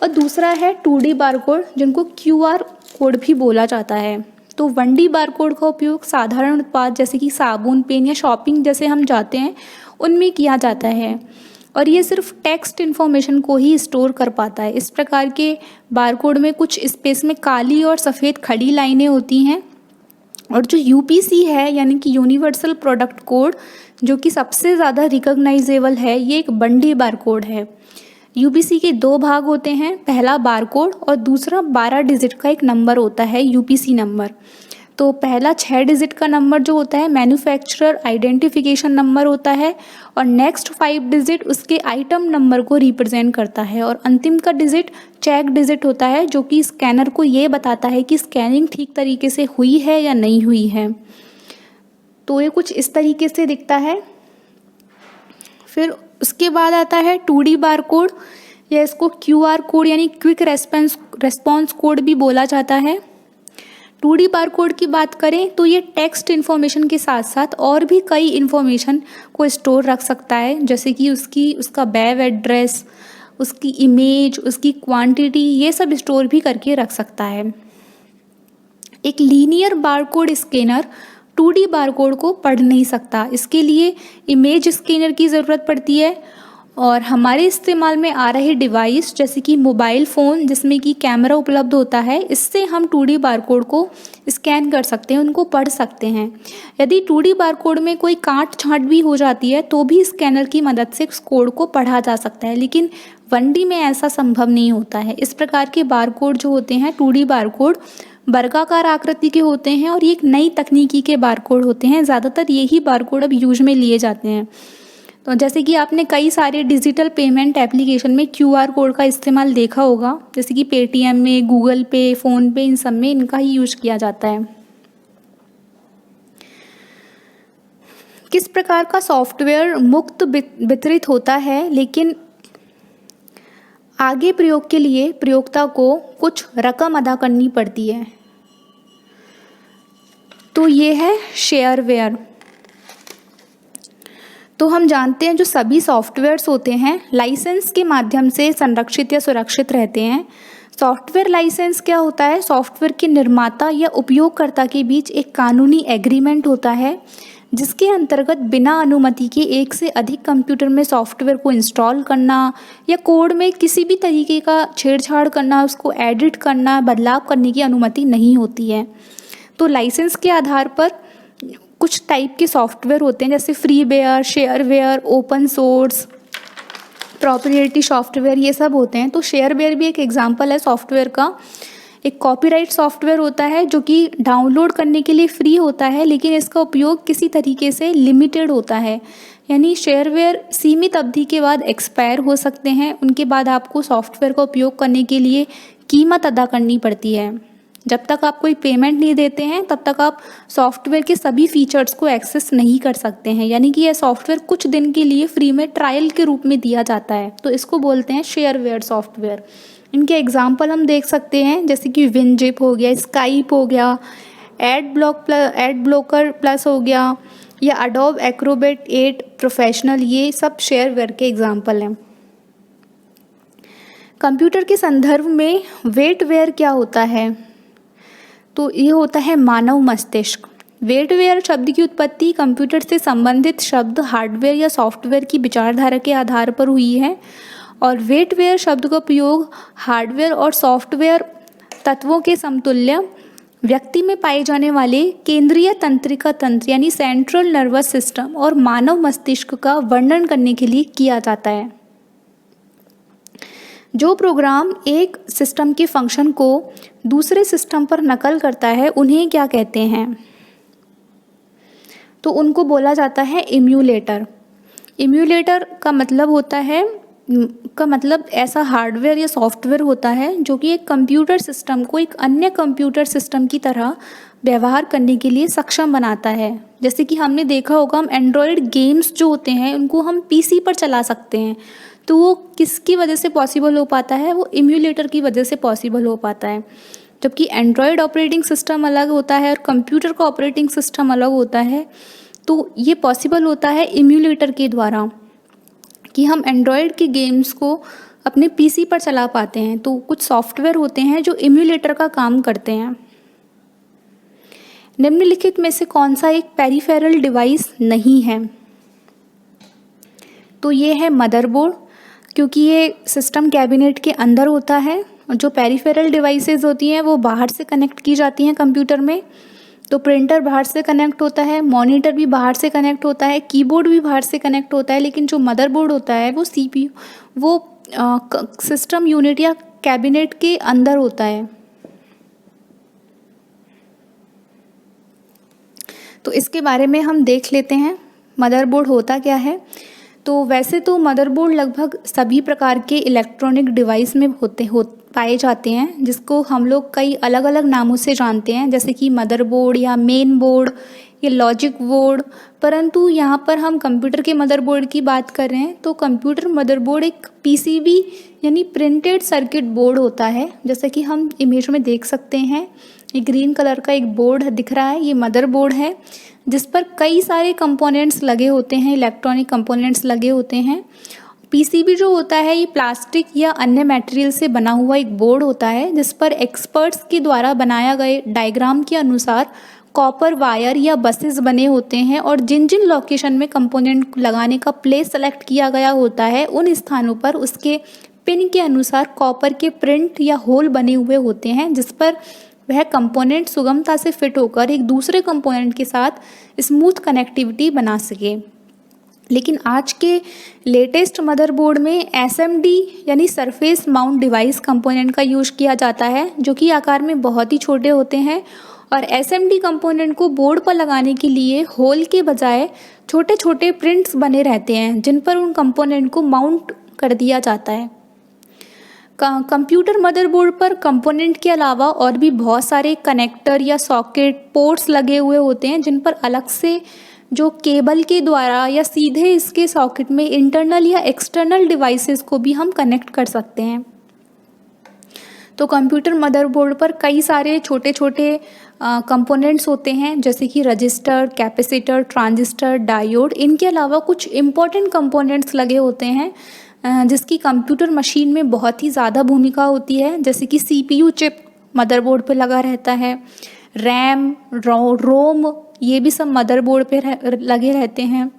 और दूसरा है 2D बारकोड जिनको QR कोड भी बोला जाता है। तो 1D बारकोड का उपयोग साधारण उत्पाद जैसे कि साबुन, पेन या शॉपिंग जैसे हम जाते हैं उनमें किया जाता है, और ये सिर्फ टेक्स्ट इन्फॉर्मेशन को ही स्टोर कर पाता है। इस प्रकार के बारकोड में कुछ स्पेस में काली और सफ़ेद खड़ी लाइनें होती हैं, और जो UPC है यानी कि यूनिवर्सल प्रोडक्ट कोड, जो कि सबसे ज़्यादा रिकॉग्नाइजेबल है, ये एक 1D बारकोड है। UPC के दो भाग होते हैं, पहला बारकोड और दूसरा 12 डिजिट का एक नंबर होता है UPC नंबर। तो पहला 6 डिजिट का नंबर जो होता है मैन्युफैक्चरर आइडेंटिफिकेशन नंबर होता है, और नेक्स्ट 5 डिजिट उसके आइटम नंबर को रिप्रेजेंट करता है, और अंतिम का डिजिट चेक डिजिट होता है जो कि स्कैनर को ये बताता है कि स्कैनिंग ठीक तरीके से हुई है या नहीं हुई है। तो ये कुछ इस तरीके से दिखता है। फिर उसके बाद आता है 2D बारकोड, या इसको QR कोड यानी क्विक रेस्पॉन्स कोड भी बोला जाता है। 2D बारकोड की बात करें तो ये टेक्स्ट इन्फॉर्मेशन के साथ साथ और भी कई इन्फॉर्मेशन को स्टोर रख सकता है, जैसे कि उसका वेब एड्रेस, उसकी इमेज, उसकी क्वांटिटी, ये सब स्टोर भी करके रख सकता है। एक linear barcode scanner 2D barcode को पढ़ नहीं सकता, इसके लिए इमेज स्कैनर की ज़रूरत पड़ती है, और हमारे इस्तेमाल में आ रहे डिवाइस जैसे कि मोबाइल फ़ोन जिसमें कि कैमरा उपलब्ध होता है, इससे हम 2D बारकोड को स्कैन कर सकते हैं, उनको पढ़ सकते हैं। यदि 2D बारकोड में कोई काट छाँट भी हो जाती है तो भी स्कैनर की मदद से इस कोड को पढ़ा जा सकता है, लेकिन 1D में ऐसा संभव नहीं होता है। इस प्रकार के बारकोड जो होते हैं 2D बारकोड वर्गाकार आकृति के होते हैं, और ये एक नई तकनीकी के बारकोड होते हैं। ज़्यादातर यही बारकोड अब यूज में लिए जाते हैं। तो जैसे कि आपने कई सारे डिजिटल पेमेंट एप्लीकेशन में QR कोड का इस्तेमाल देखा होगा, जैसे कि पेटीएम में, गूगल पे, फ़ोनपे, इन सब में इनका ही यूज किया जाता है। किस प्रकार का सॉफ्टवेयर मुक्त वितरित होता है, लेकिन आगे प्रयोग के लिए प्रयोक्ता को कुछ रकम अदा करनी पड़ती है। तो ये है शेयरवेयर। तो हम जानते हैं जो सभी सॉफ्टवेयर्स होते हैं लाइसेंस के माध्यम से संरक्षित या सुरक्षित रहते हैं। सॉफ्टवेयर लाइसेंस क्या होता है? सॉफ्टवेयर के निर्माता या उपयोगकर्ता के बीच एक कानूनी एग्रीमेंट होता है जिसके अंतर्गत बिना अनुमति के एक से अधिक कंप्यूटर में सॉफ्टवेयर को इंस्टॉल करना या कोड में किसी भी तरीके का छेड़छाड़ करना, उसको एडिट करना, बदलाव करने की अनुमति नहीं होती है। तो लाइसेंस के आधार पर कुछ टाइप के सॉफ्टवेयर होते हैं, जैसे freeware, shareware, open source, proprietary software, ये सब होते हैं। तो शेयरवेयर भी एक एग्जांपल है सॉफ्टवेयर का। एक कॉपीराइट सॉफ्टवेयर होता है जो कि डाउनलोड करने के लिए फ्री होता है, लेकिन इसका उपयोग किसी तरीके से लिमिटेड होता है, यानी शेयरवेयर सीमित अवधि के बाद एक्सपायर हो सकते हैं। उनके बाद आपको सॉफ्टवेयर का उपयोग करने के लिए कीमत अदा करनी पड़ती है। जब तक आप कोई पेमेंट नहीं देते हैं तब तक आप सॉफ्टवेयर के सभी फीचर्स को एक्सेस नहीं कर सकते हैं, यानी कि यह सॉफ्टवेयर कुछ दिन के लिए फ्री में ट्रायल के रूप में दिया जाता है। तो इसको बोलते हैं शेयरवेयर सॉफ्टवेयर। इनके एग्जाम्पल हम देख सकते हैं, जैसे कि विनजिप हो गया, स्काइप हो गया, एड ब्लॉकर प्लस हो गया, या अडोब एक्रोबैट 8 प्रोफेशनल, ये सब शेयरवेयर के एग्जाम्पल हैं। कंप्यूटर के संदर्भ में वेटवेयर क्या होता है? तो ये होता है मानव मस्तिष्क। वेटवेयर शब्द की उत्पत्ति कंप्यूटर से संबंधित शब्द हार्डवेयर या सॉफ्टवेयर की विचारधारा के आधार पर हुई है, और वेटवेयर शब्द का उपयोग हार्डवेयर और सॉफ्टवेयर तत्वों के समतुल्य व्यक्ति में पाए जाने वाले केंद्रीय तंत्रिका तंत्र यानी सेंट्रल नर्वस सिस्टम और मानव मस्तिष्क का वर्णन करने के लिए किया जाता है। जो प्रोग्राम एक सिस्टम के फंक्शन को दूसरे सिस्टम पर नकल करता है उन्हें क्या कहते हैं? तो उनको बोला जाता है इम्यूलेटर। इम्यूलेटर का मतलब होता है का मतलब ऐसा हार्डवेयर या सॉफ्टवेयर होता है जो कि एक कंप्यूटर सिस्टम को एक अन्य कंप्यूटर सिस्टम की तरह व्यवहार करने के लिए सक्षम बनाता है। जैसे कि हमने देखा होगा, हम एंड्रॉयड गेम्स जो होते हैं उनको हम पीसी पर चला सकते हैं, तो वो किसकी वजह से पॉसिबल हो पाता है? वो इम्यूलेटर की वजह से पॉसिबल हो पाता है। जबकि एंड्रॉयड ऑपरेटिंग सिस्टम अलग होता है और कंप्यूटर का ऑपरेटिंग सिस्टम अलग होता है। तो ये पॉसिबल होता है इम्यूलेटर के द्वारा कि हम एंड्रॉयड के गेम्स को अपने पीसी पर चला पाते हैं। तो कुछ सॉफ्टवेयर होते हैं जो इम्यूलेटर का काम करते हैं। निम्नलिखित में से कौन सा एक पेरिफेरल डिवाइस नहीं है? तो ये है मदरबोर्ड, क्योंकि ये सिस्टम कैबिनेट के अंदर होता है और जो पेरिफेरल डिवाइसेस होती हैं वो बाहर से कनेक्ट की जाती हैं कंप्यूटर में। तो प्रिंटर बाहर से कनेक्ट होता है, मॉनिटर भी बाहर से कनेक्ट होता है, कीबोर्ड भी बाहर से कनेक्ट होता है, लेकिन जो मदरबोर्ड होता है वो सीपीयू, वो सिस्टम यूनिट या कैबिनेट के अंदर होता है। तो इसके बारे में हम देख लेते हैं मदरबोर्ड होता क्या है। तो वैसे तो मदरबोर्ड लगभग सभी प्रकार के इलेक्ट्रॉनिक डिवाइस में पाए जाते हैं, जिसको हम लोग कई अलग अलग नामों से जानते हैं, जैसे कि मदरबोर्ड या मेन बोर्ड या लॉजिक बोर्ड। परंतु यहाँ पर हम कंप्यूटर के मदरबोर्ड की बात कर रहे हैं। तो कंप्यूटर मदरबोर्ड एक पीसीबी यानी प्रिंटेड सर्किट बोर्ड होता है, जैसे कि हम इमेज में देख सकते हैं। ये ग्रीन कलर का एक बोर्ड दिख रहा है, ये मदरबोर्ड है जिस पर कई सारे कंपोनेंट्स लगे होते हैं, इलेक्ट्रॉनिक कंपोनेंट्स लगे होते हैं। पीसीबी जो होता है ये प्लास्टिक या अन्य मटेरियल से बना हुआ एक बोर्ड होता है, जिस पर एक्सपर्ट्स के द्वारा बनाया गए डायग्राम के अनुसार कॉपर वायर या बसेस बने होते हैं, और जिन जिन लोकेशन में कंपोनेंट लगाने का प्लेस सेलेक्ट किया गया होता है उन स्थानों पर उसके पिन के अनुसार कॉपर के प्रिंट या होल बने हुए होते हैं, जिस पर वह कंपोनेंट सुगमता से फिट होकर एक दूसरे कंपोनेंट के साथ स्मूथ कनेक्टिविटी बना सके। लेकिन आज के लेटेस्ट मदरबोर्ड में एसएमडी यानी सरफेस माउंट डिवाइस कंपोनेंट का यूज किया जाता है, जो कि आकार में बहुत ही छोटे होते हैं, और एसएमडी कंपोनेंट को बोर्ड पर लगाने के लिए होल के बजाय छोटे छोटे प्रिंट्स बने रहते हैं, जिन पर उन कंपोनेंट को माउंट कर दिया जाता है। कंप्यूटर मदरबोर्ड पर कंपोनेंट के अलावा और भी बहुत सारे कनेक्टर या सॉकेट पोर्ट्स लगे हुए होते हैं, जिन पर अलग से जो केबल के द्वारा या सीधे इसके सॉकेट में इंटरनल या एक्सटर्नल डिवाइसेस को भी हम कनेक्ट कर सकते हैं। तो कंप्यूटर मदरबोर्ड पर कई सारे छोटे छोटे कंपोनेंट्स होते हैं, जैसे कि रजिस्टर, कैपेसिटर, ट्रांजिस्टर, डायोड। इनके अलावा कुछ इम्पोर्टेंट कंपोनेंट्स लगे होते हैं जिसकी कंप्यूटर मशीन में बहुत ही ज़्यादा भूमिका होती है, जैसे कि सीपीयू चिप मदरबोर्ड पे लगा रहता है, रैम, रोम, ये भी सब मदरबोर्ड पे लगे रहते हैं।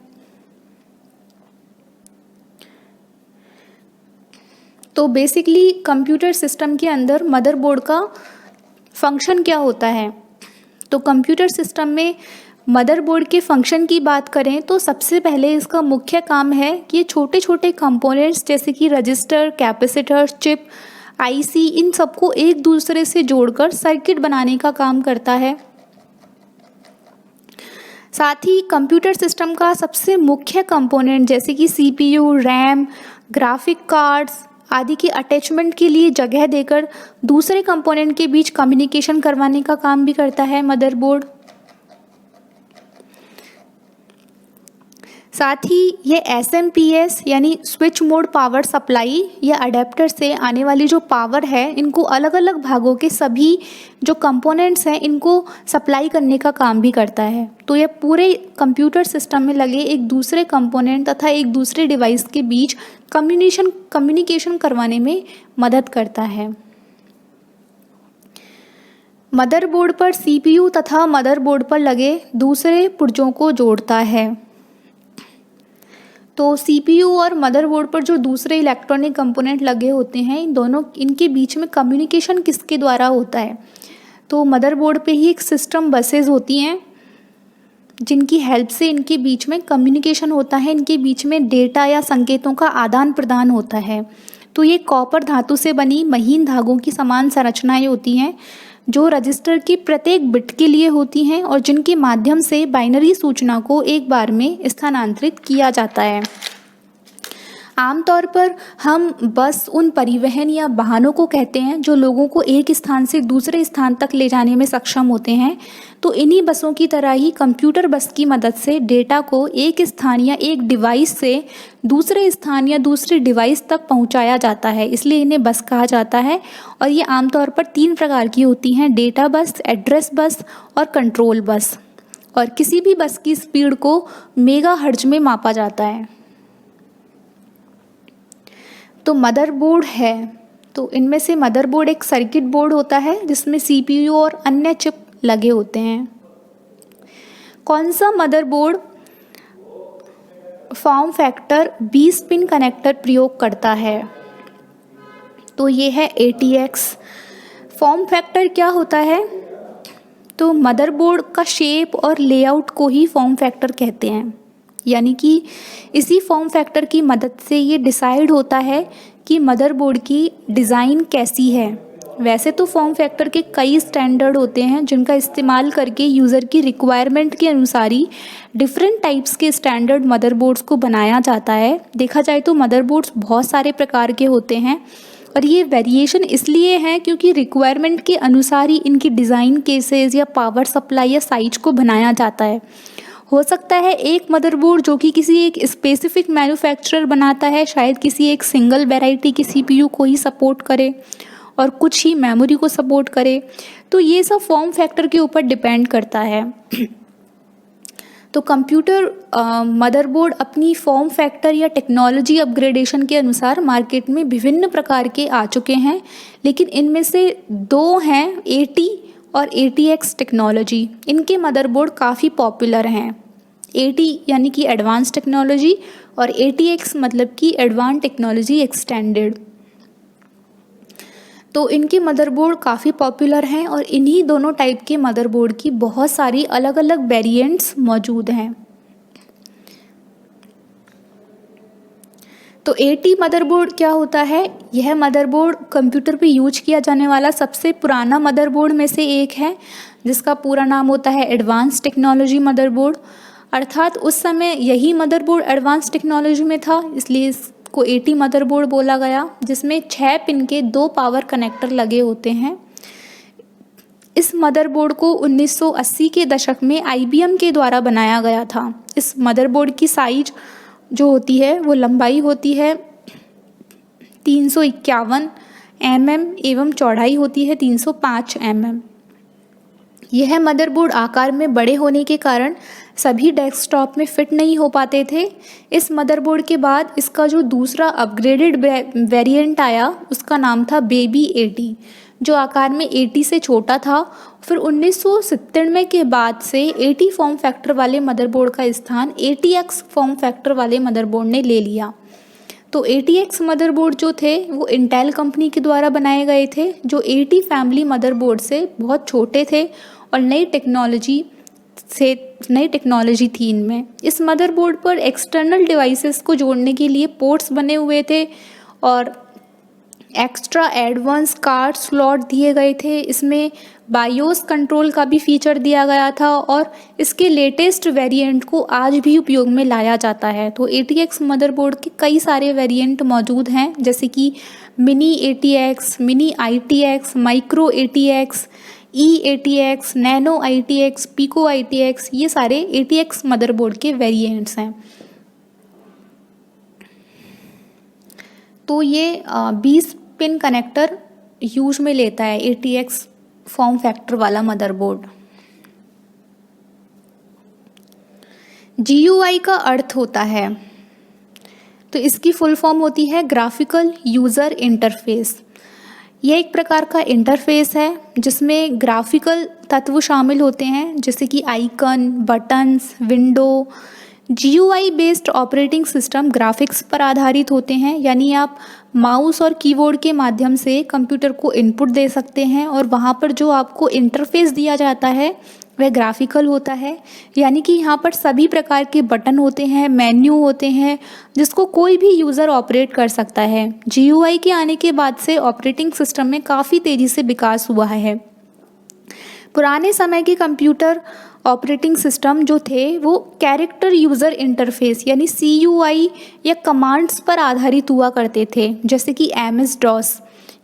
तो बेसिकली कंप्यूटर सिस्टम के अंदर मदरबोर्ड का फंक्शन क्या होता है? तो कंप्यूटर सिस्टम में मदरबोर्ड के फंक्शन की बात करें तो सबसे पहले इसका मुख्य काम है कि ये छोटे छोटे कंपोनेंट्स जैसे कि रजिस्टर, कैपेसिटर, चिप, आईसी, इन सबको एक दूसरे से जोड़कर सर्किट बनाने का काम करता है। साथ ही कंप्यूटर सिस्टम का सबसे मुख्य कंपोनेंट जैसे कि सीपीयू, रैम, ग्राफिक कार्ड्स आदि के अटैचमेंट के लिए जगह देकर दूसरे कंपोनेंट के बीच कम्युनिकेशन करवाने का काम भी करता है मदरबोर्ड। साथ ही ये एसएमपीएस यानी स्विच मोड पावर सप्लाई या अडेप्टर से आने वाली जो पावर है, इनको अलग अलग भागों के सभी जो कंपोनेंट्स हैं इनको सप्लाई करने का काम भी करता है। तो ये पूरे कंप्यूटर सिस्टम में लगे एक दूसरे कंपोनेंट तथा एक दूसरे डिवाइस के बीच कम्युनिकेशन करवाने में मदद करता है। मदरबोर्ड पर सीपीयू तथा मदरबोर्ड पर लगे दूसरे पुर्जों को जोड़ता है। तो सीपीयू और मदरबोर्ड पर जो दूसरे इलेक्ट्रॉनिक कंपोनेंट लगे होते हैं, इनके बीच में कम्युनिकेशन किसके द्वारा होता है? तो मदरबोर्ड पे ही एक सिस्टम बसेस होती हैं जिनकी हेल्प से इनके बीच में कम्युनिकेशन होता है, इनके बीच में डेटा या संकेतों का आदान प्रदान होता है। तो ये कॉपर धातु से बनी महीन धागों की समान संरचनाएं होती हैं जो रजिस्टर के प्रत्येक बिट के लिए होती हैं और जिनके माध्यम से बाइनरी सूचना को एक बार में स्थानांतरित किया जाता है। आमतौर पर हम बस उन परिवहन या वाहनों को कहते हैं जो लोगों को एक स्थान से दूसरे स्थान तक ले जाने में सक्षम होते हैं। तो इन्हीं बसों की तरह ही कंप्यूटर बस की मदद से डेटा को एक स्थान या एक डिवाइस से दूसरे स्थान या दूसरे डिवाइस तक पहुंचाया जाता है, इसलिए इन्हें बस कहा जाता है। और ये आमतौर पर 3 प्रकार की होती हैं: डेटा बस, एड्रेस बस और कंट्रोल बस। और किसी भी बस की स्पीड को मेगाहर्ट्ज में मापा जाता है। तो मदरबोर्ड है, तो इनमें से मदरबोर्ड एक सर्किट बोर्ड होता है जिसमें सीपीयू और अन्य चिप लगे होते हैं। कौन सा motherboard form factor 20 pin connector प्रयोग करता है? तो ये है ATX। फॉर्म फैक्टर क्या होता है? तो मदरबोर्ड का शेप और लेआउट को ही फॉर्म फैक्टर कहते हैं, यानी कि इसी फॉर्म फैक्टर की मदद से ये डिसाइड होता है कि मदरबोर्ड की डिज़ाइन कैसी है। वैसे तो फॉर्म फैक्टर के कई स्टैंडर्ड होते हैं जिनका इस्तेमाल करके यूज़र की रिक्वायरमेंट के अनुसार ही डिफरेंट टाइप्स के स्टैंडर्ड मदरबोर्ड्स को बनाया जाता है। देखा जाए तो मदरबोर्ड्स बहुत सारे प्रकार के होते हैं और ये वेरिएशन इसलिए है क्योंकि रिक्वायरमेंट के अनुसार ही इनकी डिज़ाइन केसेस या पावर सप्लाई या साइज को बनाया जाता है। हो सकता है एक मदरबोर्ड जो कि किसी एक स्पेसिफिक मैन्युफैक्चरर बनाता है शायद किसी एक सिंगल वैरायटी की सीपीयू को ही सपोर्ट करे और कुछ ही मेमोरी को सपोर्ट करे। तो ये सब फॉर्म फैक्टर के ऊपर डिपेंड करता है। तो कंप्यूटर मदरबोर्ड अपनी फॉर्म फैक्टर या टेक्नोलॉजी अपग्रेडेशन के अनुसार मार्केट में विभिन्न प्रकार के आ चुके हैं, लेकिन इनमें से 2 हैं AT और ATX टेक्नोलॉजी। इनके मदरबोर्ड काफ़ी पॉपुलर हैं। AT यानी कि एडवांस टेक्नोलॉजी और ATX मतलब कि एडवांस टेक्नोलॉजी एक्सटेंडेड। तो इनके मदरबोर्ड काफ़ी पॉपुलर हैं और इन्हीं दोनों टाइप के मदरबोर्ड की बहुत सारी अलग अलग वेरिएंट्स मौजूद हैं। तो AT मदरबोर्ड क्या होता है? यह मदरबोर्ड कंप्यूटर पे यूज किया जाने वाला सबसे पुराना मदरबोर्ड में से एक है, जिसका पूरा नाम होता है एडवांस टेक्नोलॉजी मदरबोर्ड। अर्थात उस समय यही मदरबोर्ड एडवांस टेक्नोलॉजी में था, इसलिए इसको AT मदरबोर्ड बोला गया, जिसमें 6 पिन के 2 पावर कनेक्टर लगे होते हैं। इस मदरबोर्ड को 1980 के दशक में IBM के द्वारा बनाया गया था। इस मदरबोर्ड की साइज जो होती है वो लंबाई होती है 351 mm एवं चौड़ाई होती है 305 mm। यह मदरबोर्ड आकार में बड़े होने के कारण सभी डेस्कटॉप में फिट नहीं हो पाते थे। इस मदरबोर्ड के बाद इसका जो दूसरा अपग्रेडेड वेरिएंट आया उसका नाम था बेबी AT, जो आकार में AT से छोटा था। फिर 1997 के बाद से AT फॉर्म फैक्टर वाले मदरबोर्ड का स्थान ATX फॉर्म फैक्टर वाले मदरबोर्ड ने ले लिया। तो ATX मदरबोर्ड जो थे वो इंटेल कंपनी के द्वारा बनाए गए थे, जो AT फैमिली मदरबोर्ड से बहुत छोटे थे और नई टेक्नोलॉजी थी इनमें। इस मदरबोर्ड पर एक्सटर्नल डिवाइसेस को जोड़ने के लिए पोर्ट्स बने हुए थे और एक्स्ट्रा एडवांस कार्ड स्लॉट दिए गए थे। इसमें बायोस कंट्रोल का भी फीचर दिया गया था और इसके लेटेस्ट वेरिएंट को आज भी उपयोग में लाया जाता है। तो ATX मदरबोर्ड के कई सारे वेरिएंट मौजूद हैं, जैसे कि mini ATX, mini ITX, micro ATX, EATX, nano ITX, pico ITX, ये सारे ATX मदरबोर्ड के वेरिएंट्स हैं। तो ये 20 पिन कनेक्टर यूज में लेता है ATX फॉर्म फैक्टर वाला मदरबोर्ड। GUI का अर्थ होता है, तो इसकी फुल फॉर्म होती है ग्राफिकल यूज़र इंटरफेस। यह एक प्रकार का इंटरफेस है जिसमें ग्राफिकल तत्व शामिल होते हैं, जैसे कि icon, buttons, window. GUI based operating system graphics पर आधारित होते हैं, यानी आप माउस और कीबोर्ड के माध्यम से कंप्यूटर को इनपुट दे सकते हैं और वहाँ पर जो आपको इंटरफेस दिया जाता है वह ग्राफिकल होता है, यानी कि यहाँ पर सभी प्रकार के बटन होते हैं, मेन्यू होते हैं, जिसको कोई भी यूज़र ऑपरेट कर सकता है। GUI के आने के बाद से ऑपरेटिंग सिस्टम में काफ़ी तेज़ी से विकास हुआ है। पुराने समय के कंप्यूटर ऑपरेटिंग सिस्टम जो थे वो कैरेक्टर यूज़र इंटरफेस यानी CUI या कमांड्स पर आधारित हुआ करते थे, जैसे कि MS-DOS।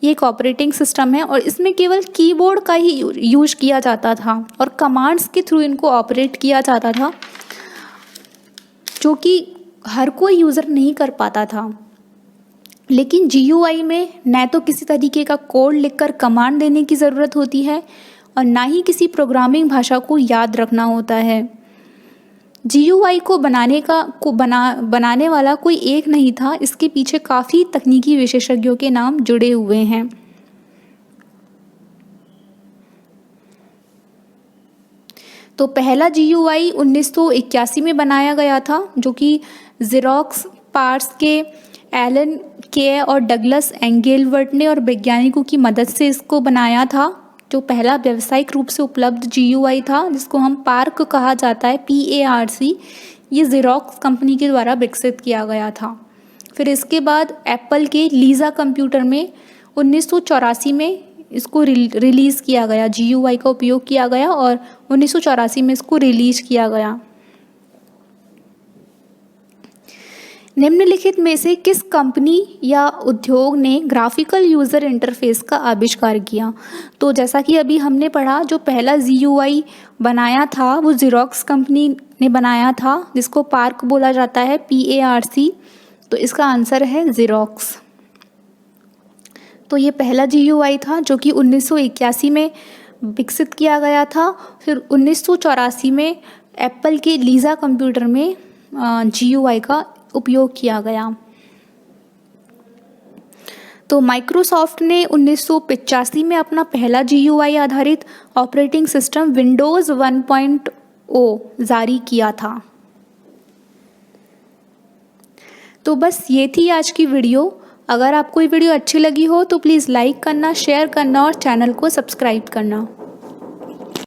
ये एक ऑपरेटिंग सिस्टम है और इसमें केवल कीबोर्ड का ही यूज किया जाता था और कमांड्स के थ्रू इनको ऑपरेट किया जाता था, जो कि हर कोई यूज़र नहीं कर पाता था। लेकिन GUI में न तो किसी तरीके का कोड लिखकर कमांड देने की ज़रूरत होती है और ना ही किसी प्रोग्रामिंग भाषा को याद रखना होता है। GUI को बनाने वाला कोई एक नहीं था, इसके पीछे काफ़ी तकनीकी विशेषज्ञों के नाम जुड़े हुए हैं। तो पहला GUI 1981 में बनाया गया था, जो कि ज़ेरॉक्स पार्ट्स के एलन के और डगलस एंगेलवर्ट ने और वैज्ञानिकों की मदद से इसको बनाया था। जो पहला व्यावसायिक रूप से उपलब्ध GUI था, जिसको हम पार्क कहा जाता है, PARC, ये ज़ेरॉक्स कंपनी के द्वारा विकसित किया गया था। फिर इसके बाद एप्पल के लीज़ा कंप्यूटर में 1984 में इसको रिलीज़ किया गया, GUI का उपयोग किया गया और 1984 में इसको रिलीज़ किया गया। निम्नलिखित में से किस कंपनी या उद्योग ने ग्राफिकल यूज़र इंटरफेस का आविष्कार किया? तो जैसा कि अभी हमने पढ़ा, जो पहला GUI बनाया था वो ज़ेरॉक्स कंपनी ने बनाया था, जिसको पार्क बोला जाता है, PARC। तो इसका आंसर है ज़ेरॉक्स। तो ये पहला GUI था जो कि 1981 में विकसित किया गया था। फिर 1984 में एप्पल के लीज़ा कंप्यूटर में GUI का उपयोग किया गया। तो माइक्रोसॉफ्ट ने 1985 में अपना पहला GUI आधारित ऑपरेटिंग सिस्टम विंडोज़ 1.0 जारी किया था। तो बस ये थी आज की वीडियो। अगर आपको ये वीडियो अच्छी लगी हो तो प्लीज़ लाइक करना, शेयर करना और चैनल को सब्सक्राइब करना।